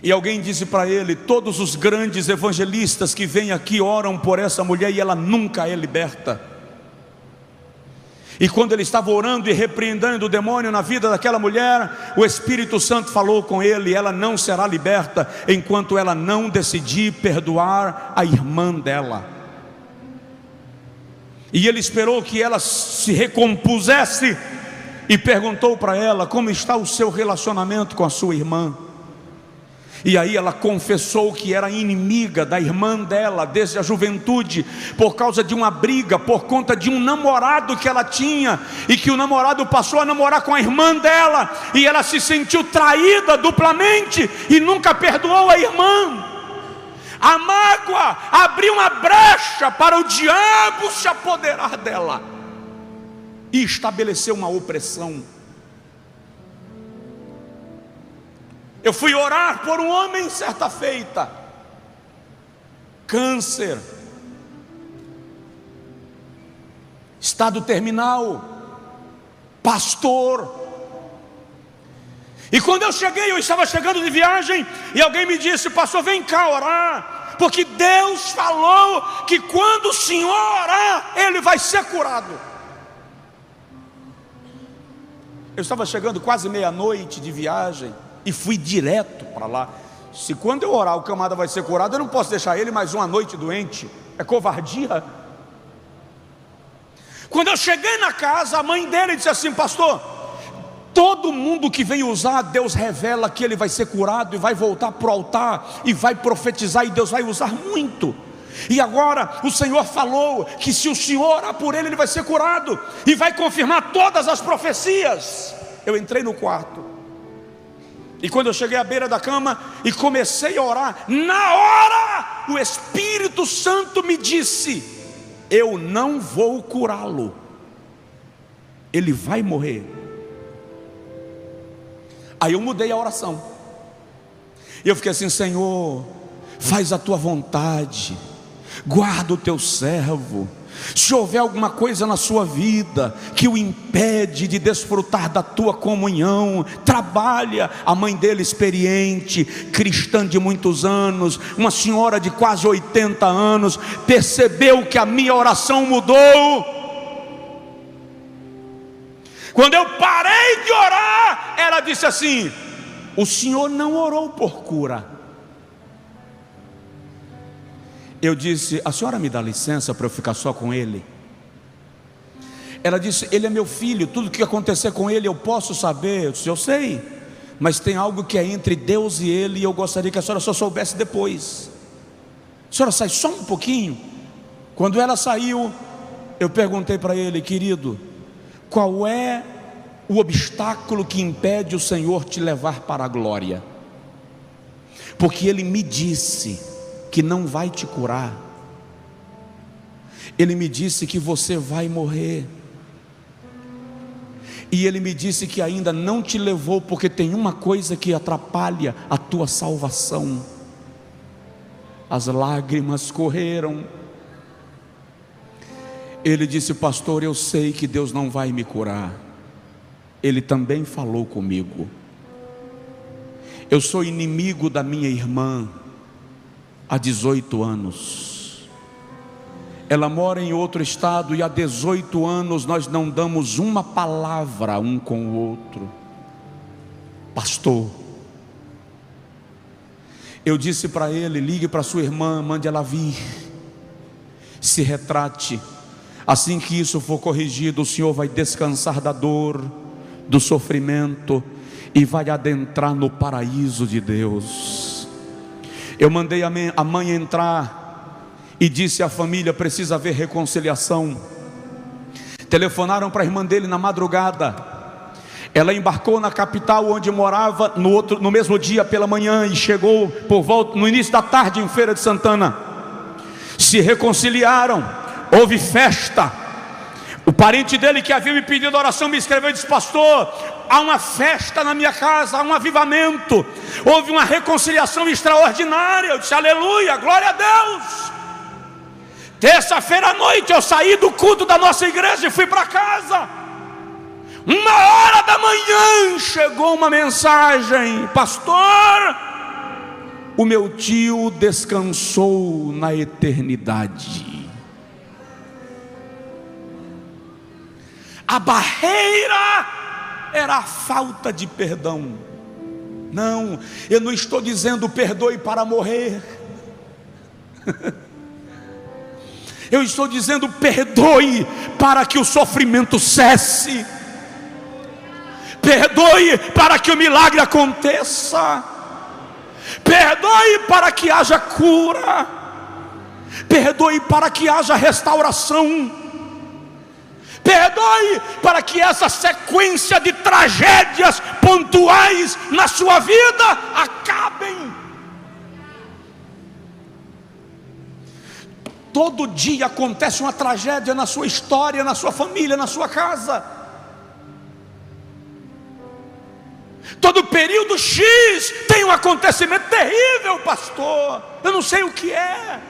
E alguém disse para ele: todos os grandes evangelistas que vêm aqui oram por essa mulher e ela nunca é liberta. E quando ele estava orando e repreendendo o demônio na vida daquela mulher, o Espírito Santo falou com ele: ela não será liberta enquanto ela não decidir perdoar a irmã dela. E ele esperou que ela se recompusesse e perguntou para ela: como está o seu relacionamento com a sua irmã? E aí ela confessou que era inimiga da irmã dela desde a juventude, por causa de uma briga, por conta de um namorado que ela tinha, e que o namorado passou a namorar com a irmã dela, e ela se sentiu traída duplamente, e nunca perdoou a irmã. A mágoa água abriu uma brecha para o diabo se apoderar dela e estabelecer uma opressão. Eu fui orar por um homem certa feita, câncer, estado terminal, pastor. E quando eu cheguei, eu estava chegando de viagem, e alguém me disse: pastor, vem cá orar, porque Deus falou que quando o senhor orar, ele vai ser curado. Eu estava chegando quase meia-noite de viagem, e fui direto para lá. Se quando eu orar o camarada vai ser curado, eu não posso deixar ele mais uma noite doente, é covardia. Quando eu cheguei na casa, a mãe dele disse assim: pastor, todo mundo que vem usar, Deus revela que ele vai ser curado e vai voltar para o altar e vai profetizar, e Deus vai usar muito. E agora o Senhor falou que se o senhor orar por ele, ele vai ser curado e vai confirmar todas as profecias. Eu entrei no quarto, e quando eu cheguei à beira da cama e comecei a orar, na hora o Espírito Santo me disse: eu não vou curá-lo, ele vai morrer. Aí eu mudei a oração, e eu fiquei assim: Senhor, faz a tua vontade, guarda o teu servo. Se houver alguma coisa na sua vida que o impede de desfrutar da tua comunhão, trabalha. A mãe dele, experiente, cristã de muitos anos, uma senhora de quase 80 anos, percebeu que a minha oração mudou. Quando eu parei de orar, ela disse assim: o senhor não orou por cura. Eu disse: a senhora me dá licença para eu ficar só com ele? Ela disse: ele é meu filho, tudo que acontecer com ele eu posso saber. Eu disse: eu sei, mas tem algo que é entre Deus e ele, e eu gostaria que a senhora só soubesse depois. A senhora sai só um pouquinho. Quando ela saiu, eu perguntei para ele: querido, qual é o obstáculo que impede o Senhor te levar para a glória? Porque ele me disse que não vai te curar. Ele me disse que você vai morrer. E ele me disse que ainda não te levou porque tem uma coisa que atrapalha a tua salvação. As lágrimas correram. Ele disse: pastor, eu sei que Deus não vai me curar. Ele também falou comigo. Eu sou inimigo da minha irmã há 18 anos. Ela mora em outro estado, e há 18 anos nós não damos uma palavra um com o outro. Pastor, eu disse para ele: ligue para sua irmã, mande ela vir, se retrate. Assim que isso for corrigido, o senhor vai descansar da dor, do sofrimento, e vai adentrar no paraíso de Deus. Eu mandei a mãe entrar e disse à família: precisa haver reconciliação. Telefonaram para a irmã dele na madrugada. Ela embarcou na capital onde morava no mesmo dia pela manhã, e chegou por volta no início da tarde em Feira de Santana. Se reconciliaram, houve festa. O parente dele que havia me pedido oração me escreveu e disse: pastor, há uma festa na minha casa, há um avivamento, houve uma reconciliação extraordinária. Eu disse: aleluia, glória a Deus. Terça-feira à noite eu saí do culto da nossa igreja e fui para casa. 1h da manhã chegou uma mensagem: pastor, o meu tio descansou na eternidade. A barreira era a falta de perdão. Não, eu não estou dizendo perdoe para morrer. Eu estou dizendo perdoe para que o sofrimento cesse. Perdoe para que o milagre aconteça. Perdoe para que haja cura. Perdoe para que haja restauração. Perdoe para que essa sequência de tragédias pontuais na sua vida acabem. Todo dia acontece uma tragédia na sua história, na sua família, na sua casa. Todo período X tem um acontecimento terrível, pastor. Eu não sei o que é.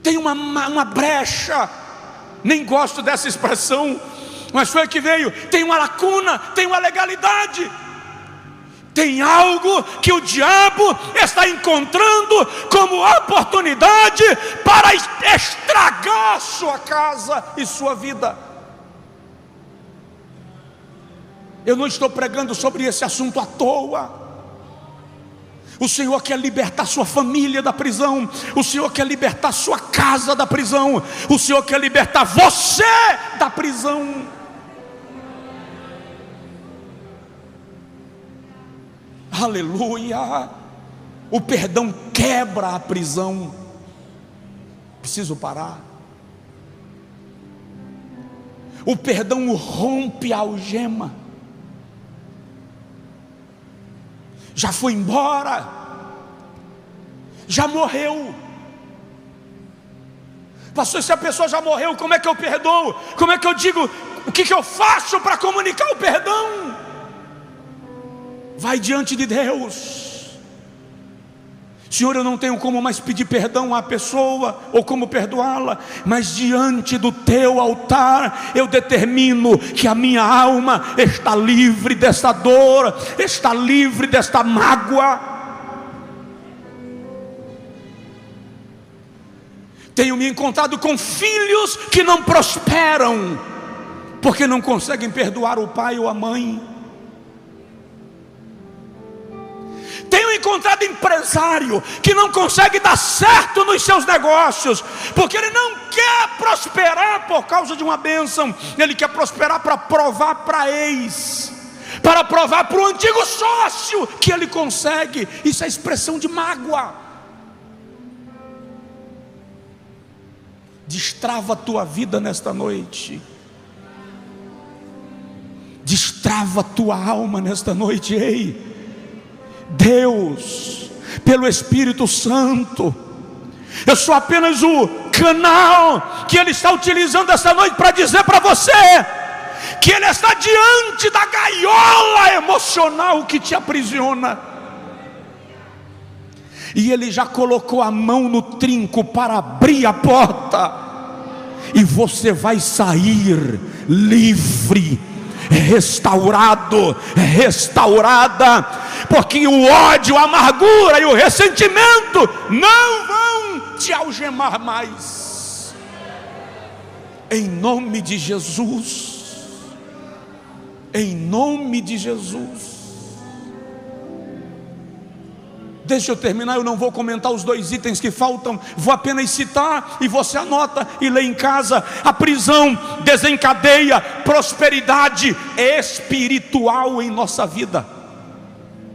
Tem uma brecha. Nem gosto dessa expressão, mas foi a que veio. Tem uma lacuna, tem uma legalidade. Tem algo que o diabo está encontrando como oportunidade para estragar sua casa e sua vida. Eu não estou pregando sobre esse assunto à toa. O Senhor quer libertar sua família da prisão. O Senhor quer libertar sua casa da prisão. O Senhor quer libertar você da prisão. Aleluia. O perdão quebra a prisão. Preciso parar. O perdão rompe a algema. Já foi embora, já morreu. Pastor, se a pessoa já morreu, como é que eu perdoo? Como é que eu digo? O que eu faço para comunicar o perdão? Vai diante de Deus. Senhor, eu não tenho como mais pedir perdão à pessoa, ou como perdoá-la, mas diante do teu altar, eu determino que a minha alma está livre desta dor, está livre desta mágoa. Tenho me encontrado com filhos que não prosperam, porque não conseguem perdoar o pai ou a mãe. Tenho encontrado empresário que não consegue dar certo nos seus negócios, porque ele não quer prosperar por causa de uma bênção, ele quer prosperar para provar para para provar para o antigo sócio que ele consegue. Isso é expressão de mágoa. Destrava a tua vida nesta noite. Destrava a tua alma nesta noite. Ei, Deus, pelo Espírito Santo, eu sou apenas o canal que Ele está utilizando esta noite para dizer para você que Ele está diante da gaiola emocional que te aprisiona, e Ele já colocou a mão no trinco para abrir a porta, e você vai sair livre, restaurado, restaurada, porque o ódio, a amargura e o ressentimento não vão te algemar mais, em nome de Jesus, em nome de Jesus. Deixa eu terminar, eu não vou comentar os 2 itens que faltam, vou apenas citar e você anota e lê em casa. A prisão desencadeia prosperidade espiritual em nossa vida.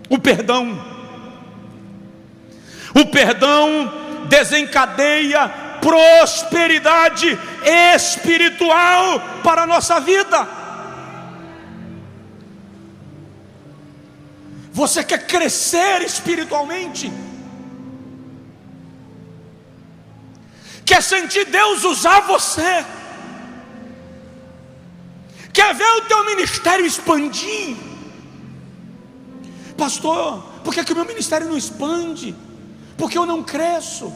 O perdão desencadeia prosperidade espiritual para a nossa vida. Você quer crescer espiritualmente? Quer sentir Deus usar você? Quer ver o teu ministério expandir? Pastor, por que o meu ministério não expande? Porque eu não cresço.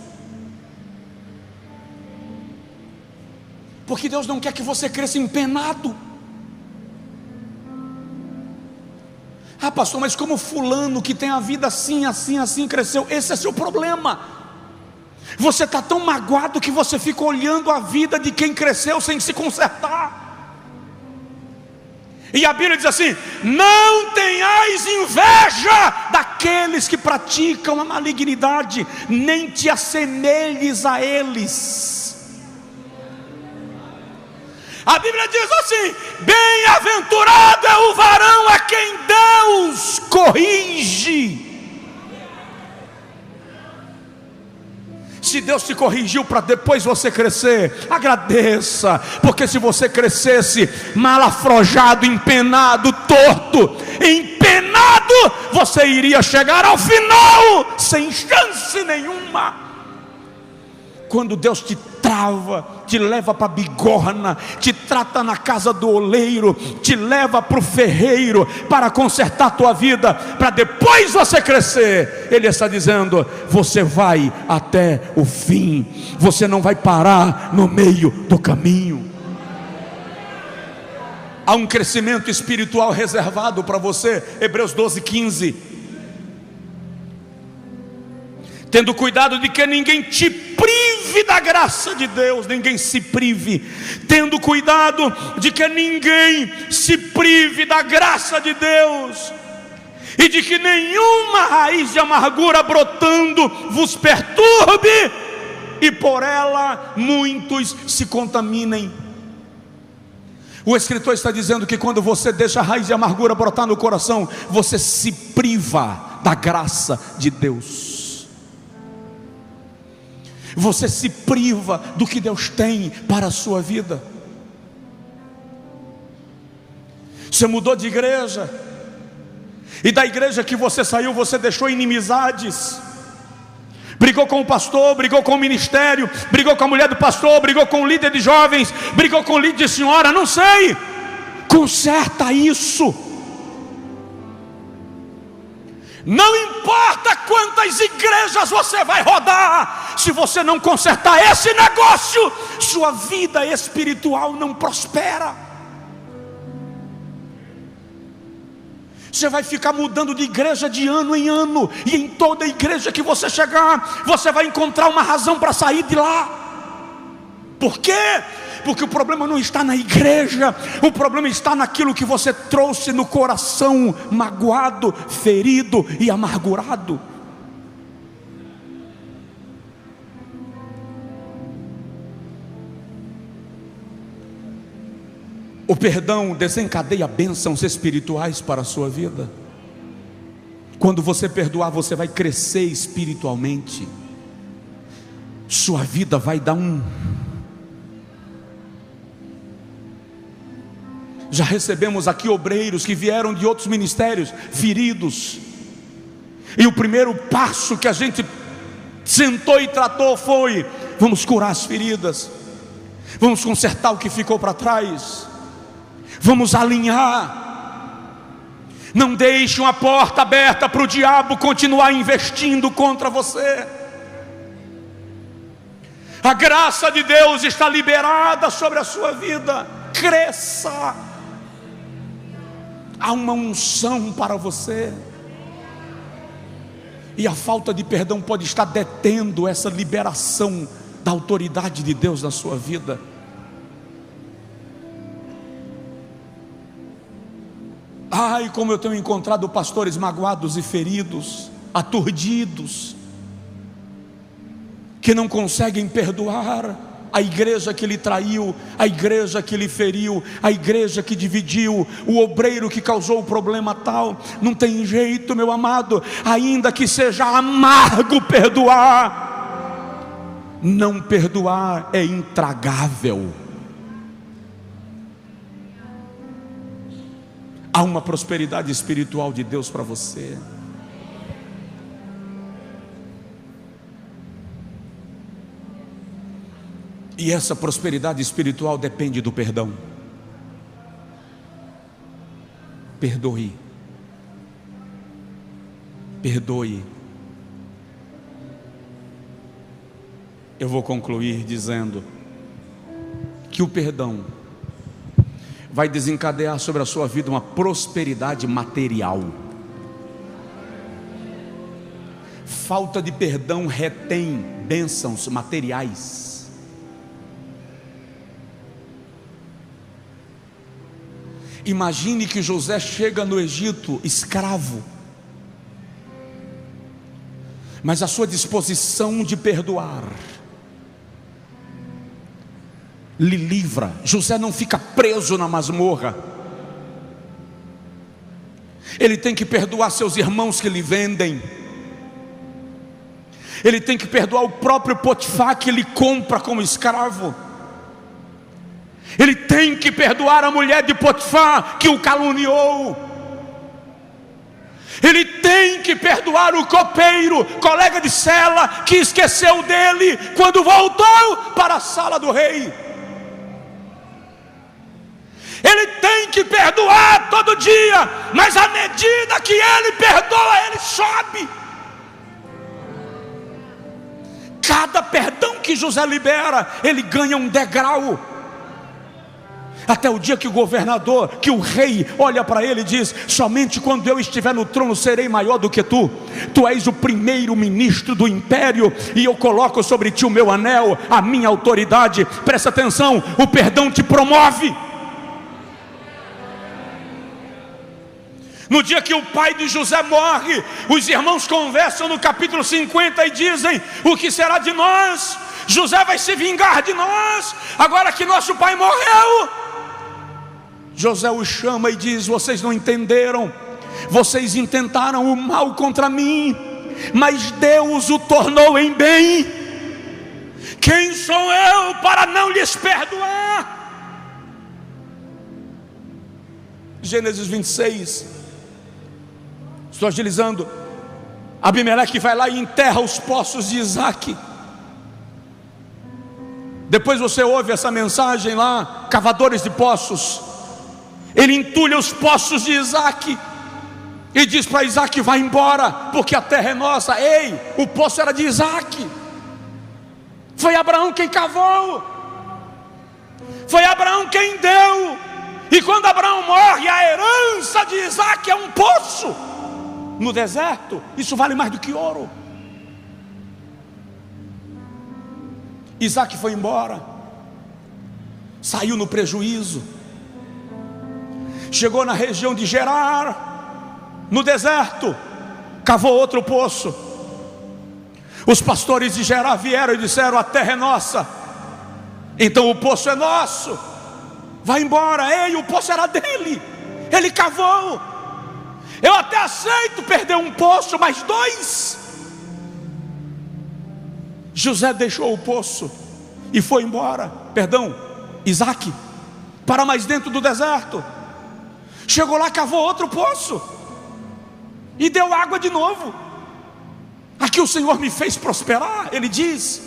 Porque Deus não quer que você cresça empenado. Ah, pastor, mas como fulano que tem a vida assim, assim, assim cresceu? Esse é seu problema. Você está tão magoado que você fica olhando a vida de quem cresceu sem se consertar. E a Bíblia diz assim: não tenhais inveja daqueles que praticam a malignidade, nem te assemelhes a eles. A Bíblia diz assim: bem-aventurado é o varão a quem Deus corrige. Se Deus te corrigiu para depois você crescer, agradeça, porque se você crescesse mal afrojado, empenado, torto, empenado, você iria chegar ao final sem chance nenhuma. quando Deus te trava, te leva para a bigorna, te trata na casa do oleiro, te leva para o ferreiro para consertar a tua vida, para depois você crescer. Ele está dizendo: você vai até o fim, você não vai parar no meio do caminho. Há um crescimento espiritual reservado para você. Hebreus 12:15. Tendo cuidado de que ninguém te prive da graça de Deus, ninguém se prive. Tendo cuidado de que ninguém se prive da graça de Deus, e de que nenhuma raiz de amargura brotando vos perturbe, e por ela muitos se contaminem. O escritor está dizendo que quando você deixa a raiz de amargura brotar no coração, você se priva da graça de Deus. Você se priva do que Deus tem para a sua vida. Você mudou de igreja, e da igreja que você saiu, você deixou inimizades. Brigou com o pastor, brigou com o ministério, brigou com a mulher do pastor, brigou com o líder de jovens, brigou com o líder de senhora, não sei. Conserta isso. Não importa quantas igrejas você vai rodar, se você não consertar esse negócio, sua vida espiritual não prospera. Você vai ficar mudando de igreja de ano em ano, e em toda igreja que você chegar, você vai encontrar uma razão para sair de lá. Por quê? Porque o problema não está na igreja, o problema está naquilo que você trouxe no coração, magoado, ferido e amargurado. O perdão desencadeia bênçãos espirituais para a sua vida. Quando você perdoar, você vai crescer espiritualmente. Sua vida vai dar Já recebemos aqui obreiros que vieram de outros ministérios, feridos, e o primeiro passo que a gente sentou e tratou foi: vamos curar as feridas, vamos consertar o que ficou para trás, vamos alinhar. Não deixe uma porta aberta para o diabo continuar investindo contra você. A graça de Deus está liberada sobre a sua vida. Cresça. Há uma unção para você, e a falta de perdão pode estar detendo essa liberação da autoridade de Deus na sua vida. Ai, como eu tenho encontrado pastores magoados e feridos, aturdidos, que não conseguem perdoar a igreja que lhe traiu, a igreja que lhe feriu, a igreja que dividiu, o obreiro que causou o problema tal. Não tem jeito, meu amado, ainda que seja amargo perdoar, não perdoar é intragável. Há uma prosperidade espiritual de Deus para você. E essa prosperidade espiritual depende do perdão. Perdoe. Perdoe. Eu vou concluir dizendo que o perdão vai desencadear sobre a sua vida uma prosperidade material. Falta de perdão retém bênçãos materiais. Imagine que José chega no Egito escravo, mas a sua disposição de perdoar lhe livra. José não fica preso na masmorra. Ele tem que perdoar seus irmãos que lhe vendem. Ele tem que perdoar o próprio Potifar que lhe compra como escravo. Ele tem que perdoar a mulher de Potifar que o caluniou. Ele tem que perdoar o copeiro, colega de cela, que esqueceu dele quando voltou para a sala do rei. Ele tem que perdoar todo dia, mas à medida que ele perdoa, ele sobe. Cada perdão que José libera, ele ganha um degrau. Até o dia que o governador, que o rei olha para ele e diz: somente quando eu estiver no trono serei maior do que tu. Tu és o primeiro ministro do império, e eu coloco sobre ti o meu anel, a minha autoridade. Presta atenção, o perdão te promove. No dia que o pai de José morre, os irmãos conversam no capítulo 50 e dizem: o que será de nós? José vai se vingar de nós, agora que nosso pai morreu. José os chama e diz: vocês não entenderam, vocês intentaram o mal contra mim, mas Deus o tornou em bem. Quem sou eu para não lhes perdoar? Gênesis 26. Estou agilizando. Abimeleque vai lá e enterra os poços de Isaac. Depois você ouve essa mensagem lá: cavadores de poços. Ele entulha os poços de Isaac e diz para Isaac: vai embora, porque a terra é nossa. Ei, o poço era de Isaac. Foi Abraão quem cavou, foi Abraão quem deu. E quando Abraão morre, a herança de Isaac é um poço no deserto. Isso vale mais do que ouro. Isaac foi embora, saiu no prejuízo, chegou na região de Gerar, no deserto, cavou outro poço. Os pastores de Gerar vieram e disseram: a terra é nossa, então o poço é nosso, vai embora. Ei, o poço era dele, ele cavou. Eu até aceito perder um poço, mas dois. José deixou o poço e foi embora. Isaac, para mais dentro do deserto. Chegou lá, cavou outro poço e deu água de novo. Aqui o Senhor me fez prosperar, ele diz.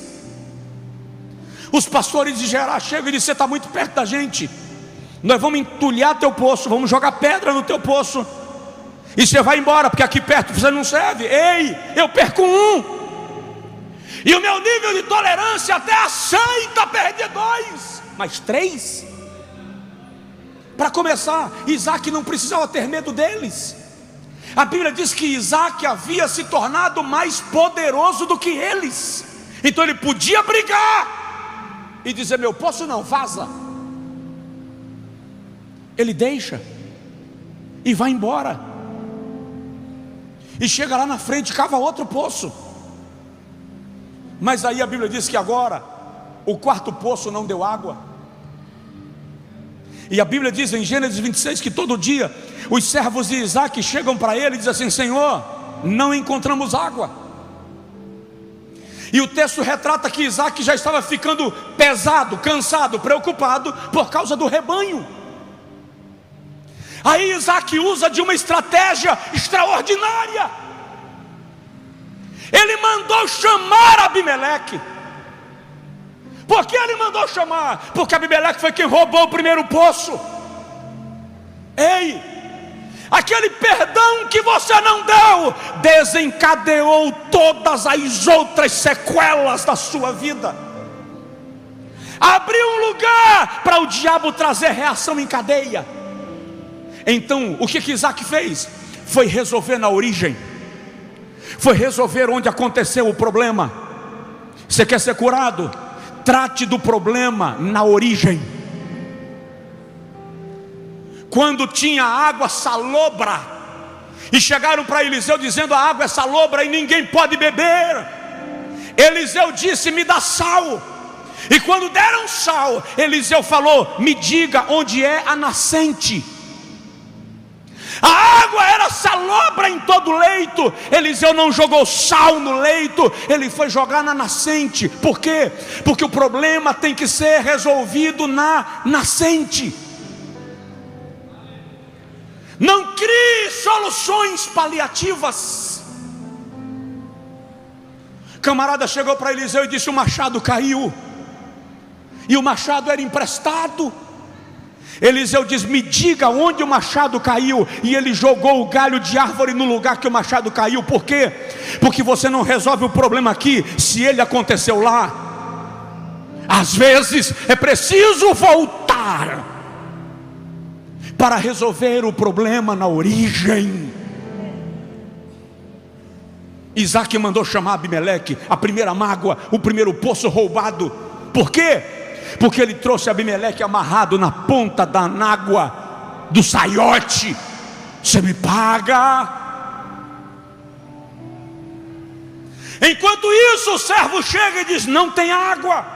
Os pastores de Gerar chegam e dizem: você está muito perto da gente, nós vamos entulhar teu poço, vamos jogar pedra no teu poço, e você vai embora, porque aqui perto você não serve. Ei, eu perco um, e o meu nível de tolerância até aceita perder dois, mas três. Para começar, Isaac não precisava ter medo deles. A Bíblia diz que Isaac havia se tornado mais poderoso do que eles, então ele podia brigar e dizer: meu poço não, vaza. Ele deixa e vai embora, e chega lá na frente, cava outro poço. Mas aí a Bíblia diz que agora o quarto poço não deu água. E a Bíblia diz em Gênesis 26 que todo dia os servos de Isaac chegam para ele e dizem assim: Senhor, não encontramos água. E o texto retrata que Isaac já estava ficando pesado, cansado, preocupado por causa do rebanho. Aí Isaac usa de uma estratégia extraordinária. Ele mandou chamar Abimeleque. Por que ele mandou chamar? Porque Abimeleque foi quem roubou o primeiro poço. Ei, aquele perdão que você não deu desencadeou todas as outras sequelas da sua vida. Abriu um lugar para o diabo trazer reação em cadeia. Então, o que Isaac fez? Foi resolver na origem. Foi resolver onde aconteceu o problema. Você quer ser curado? Trate do problema na origem. Quando tinha água salobra e chegaram para Eliseu dizendo: a água é salobra e ninguém pode beber, Eliseu disse: me dá sal. E quando deram sal, Eliseu falou: me diga onde é a nascente. A água era salobra em todo o leito. Eliseu não jogou sal no leito, ele foi jogar na nascente. Por quê? Porque o problema tem que ser resolvido na nascente. Não crie soluções paliativas. Camarada chegou para Eliseu e disse: o machado caiu. E o machado era emprestado. Eliseu diz: me diga onde o machado caiu. E ele jogou o galho de árvore no lugar que o machado caiu. Por quê? Porque você não resolve o problema aqui se ele aconteceu lá. Às vezes é preciso voltar para resolver o problema na origem. Isaac mandou chamar Abimeleque, a primeira mágoa, o primeiro poço roubado. Por quê? Porque ele trouxe Abimeleque amarrado na ponta da anágua do saiote. Você me paga. Enquanto isso, o servo chega e diz: não tem água.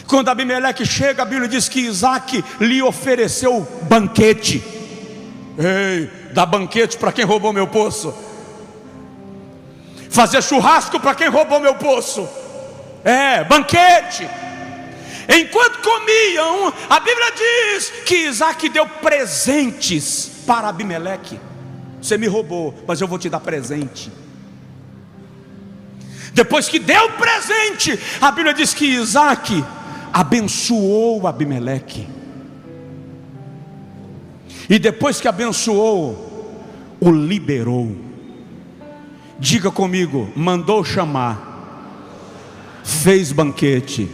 Quando Abimeleque chega, a Bíblia diz que Isaac lhe ofereceu banquete. Ei, dá banquete para quem roubou meu poço. Fazer churrasco para quem roubou meu poço. Banquete. Enquanto comiam, a Bíblia diz que Isaac deu presentes para Abimeleque. Você me roubou, mas eu vou te dar presente. Depois que deu presente, a Bíblia diz que Isaac abençoou Abimeleque. E depois que abençoou, o liberou. Diga comigo: mandou chamar, fez banquete,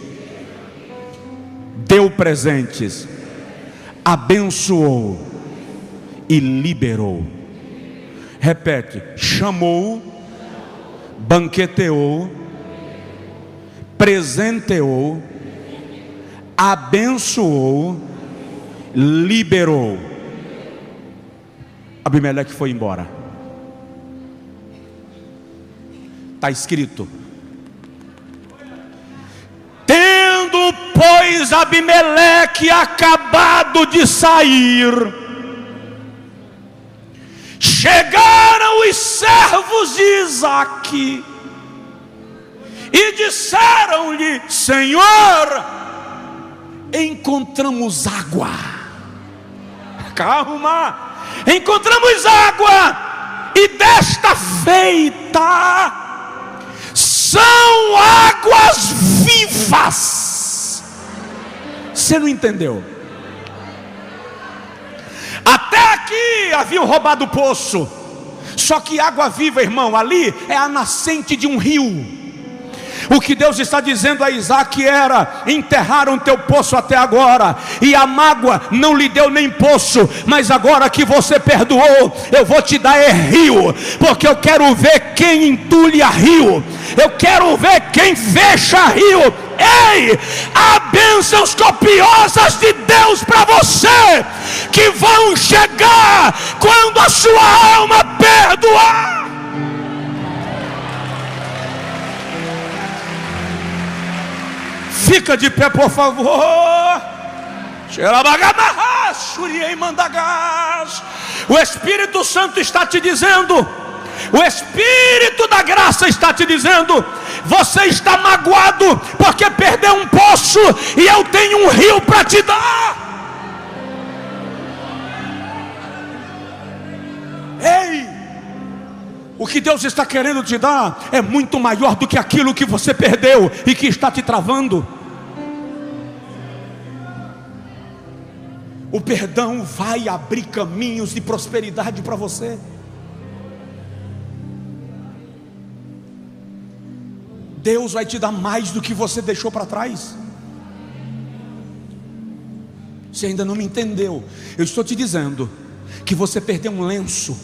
deu presentes, abençoou e liberou. Repete: chamou, banqueteou, presenteou, abençoou, liberou. Abimeleque foi embora. Está escrito: tendo, pois, Abimeleque acabado de sair, chegaram os servos de Isaque e disseram-lhe: Senhor, encontramos água. Calma, encontramos água, e desta feita são águas vivas. Você não entendeu? Até aqui haviam roubado o poço. Só que água viva, irmão, ali é a nascente de um rio. O que Deus está dizendo a Isaac era: enterraram teu poço até agora, e a mágoa não lhe deu nem poço, mas agora que você perdoou, eu vou te dar rio, porque eu quero ver quem entulha rio, eu quero ver quem fecha rio. Ei, há bênçãos copiosas de Deus para você, que vão chegar quando a sua alma perdoar. Fica de pé, por favor. O Espírito Santo está te dizendo, o Espírito da graça está te dizendo: você está magoado porque perdeu um poço, e eu tenho um rio para te dar. Ei, o que Deus está querendo te dar é muito maior do que aquilo que você perdeu e que está te travando. O perdão vai abrir caminhos de prosperidade para você. Deus vai te dar mais do que você deixou para trás. Você ainda não me entendeu. Eu estou te dizendo que você perdeu um lenço,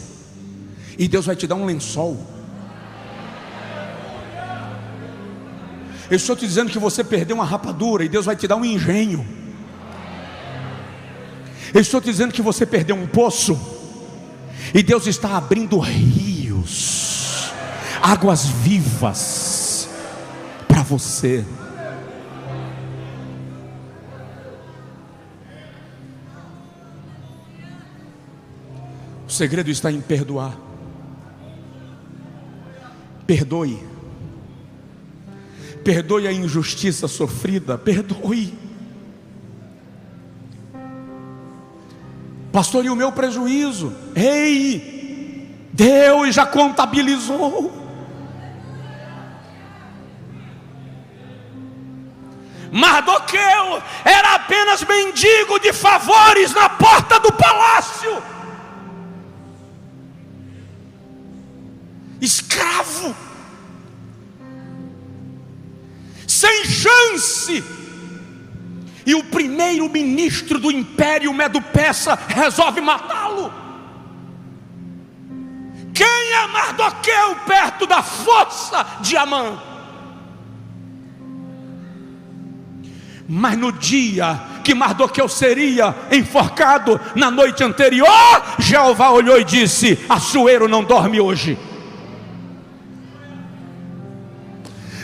e Deus vai te dar um lençol. Eu estou te dizendo que você perdeu uma rapadura, e Deus vai te dar um engenho. Eu estou te dizendo que você perdeu um poço, e Deus está abrindo rios, águas vivas para você. O segredo está em perdoar. Perdoe. Perdoe a injustiça sofrida. Perdoe. Pastor, e o meu prejuízo? Ei, Deus já contabilizou. Mardoqueu era apenas mendigo de favores na porta do palácio, escravo, sem chance. E o primeiro ministro do império Medo-Persa resolve matá-lo. Quem é Mardoqueu perto da força de Amã? Mas no dia que Mardoqueu seria enforcado, na noite anterior, Jeová olhou e disse: Assuero não dorme hoje.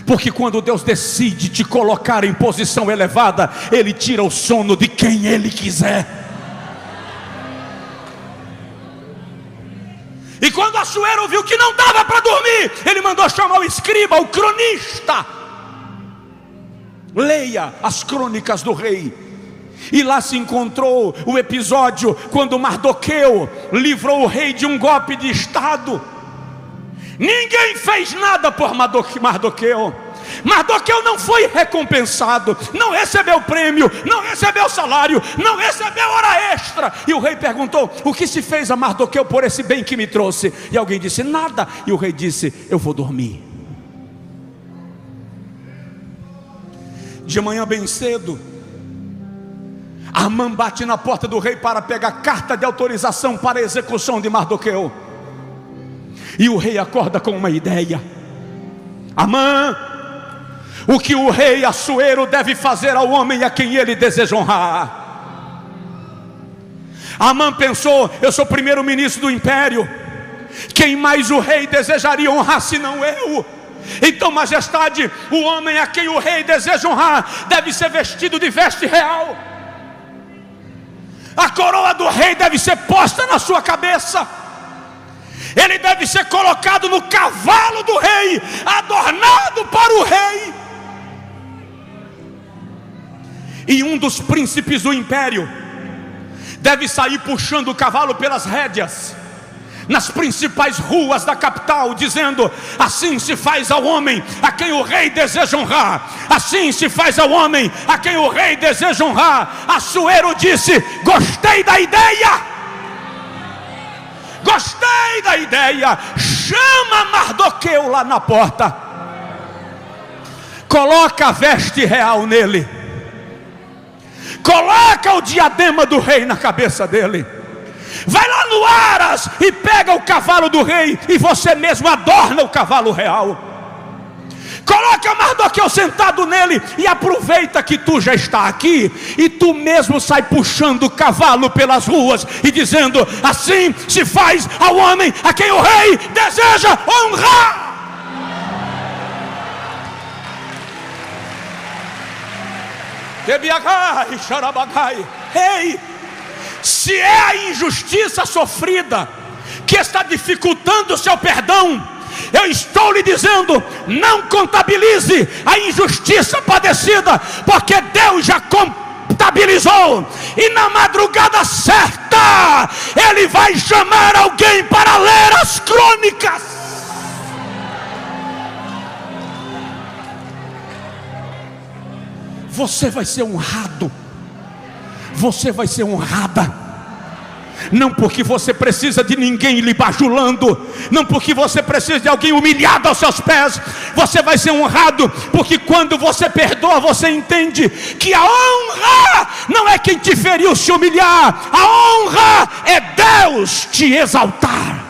Porque quando Deus decide te colocar em posição elevada, Ele tira o sono de quem Ele quiser. E quando Assuero viu que não dava para dormir, ele mandou chamar o escriba, o cronista. Leia as crônicas do rei. E lá se encontrou o episódio quando Mardoqueu livrou o rei de um golpe de estado. Ninguém fez nada por Mardoqueu. Mardoqueu não foi recompensado, não recebeu prêmio, não recebeu salário, não recebeu hora extra. E o rei perguntou: o que se fez a Mardoqueu por esse bem que me trouxe? E alguém disse: nada. E o rei disse: eu vou dormir. De manhã bem cedo, Amã bate na porta do rei para pegar carta de autorização para a execução de Mardoqueu. E o rei acorda com uma ideia: Amã, o que o rei Assuero deve fazer ao homem a quem ele deseja honrar? Amã pensou: eu sou primeiro-ministro do império, quem mais o rei desejaria honrar senão eu? Então, majestade, o homem a quem o rei deseja honrar deve ser vestido de veste real. A coroa do rei deve ser posta na sua cabeça. Ele deve ser colocado no cavalo do rei, adornado para o rei. E um dos príncipes do império deve sair puxando o cavalo pelas rédeas nas principais ruas da capital, dizendo: assim se faz ao homem a quem o rei deseja honrar, assim se faz ao homem a quem o rei deseja honrar. Assuero disse: gostei da ideia, gostei da ideia. Chama Mardoqueu lá na porta, coloca a veste real nele, coloca o diadema do rei na cabeça dele. Vai lá no Aras e pega o cavalo do rei, e você mesmo adorna o cavalo real. Coloca Mardoqueu sentado nele, e aproveita que tu já está aqui, e tu mesmo sai puxando o cavalo pelas ruas e dizendo: assim se faz ao homem a quem o rei deseja honrar. Ei, se é a injustiça sofrida que está dificultando o seu perdão, eu estou lhe dizendo: não contabilize a injustiça padecida, porque Deus já contabilizou, e na madrugada certa Ele vai chamar alguém para ler as crônicas. Você vai ser honrado, você vai ser honrada, não porque você precisa de ninguém lhe bajulando, não porque você precisa de alguém humilhado aos seus pés. Você vai ser honrado porque quando você perdoa, você entende que a honra não é quem te feriu se humilhar, a honra é Deus te exaltar.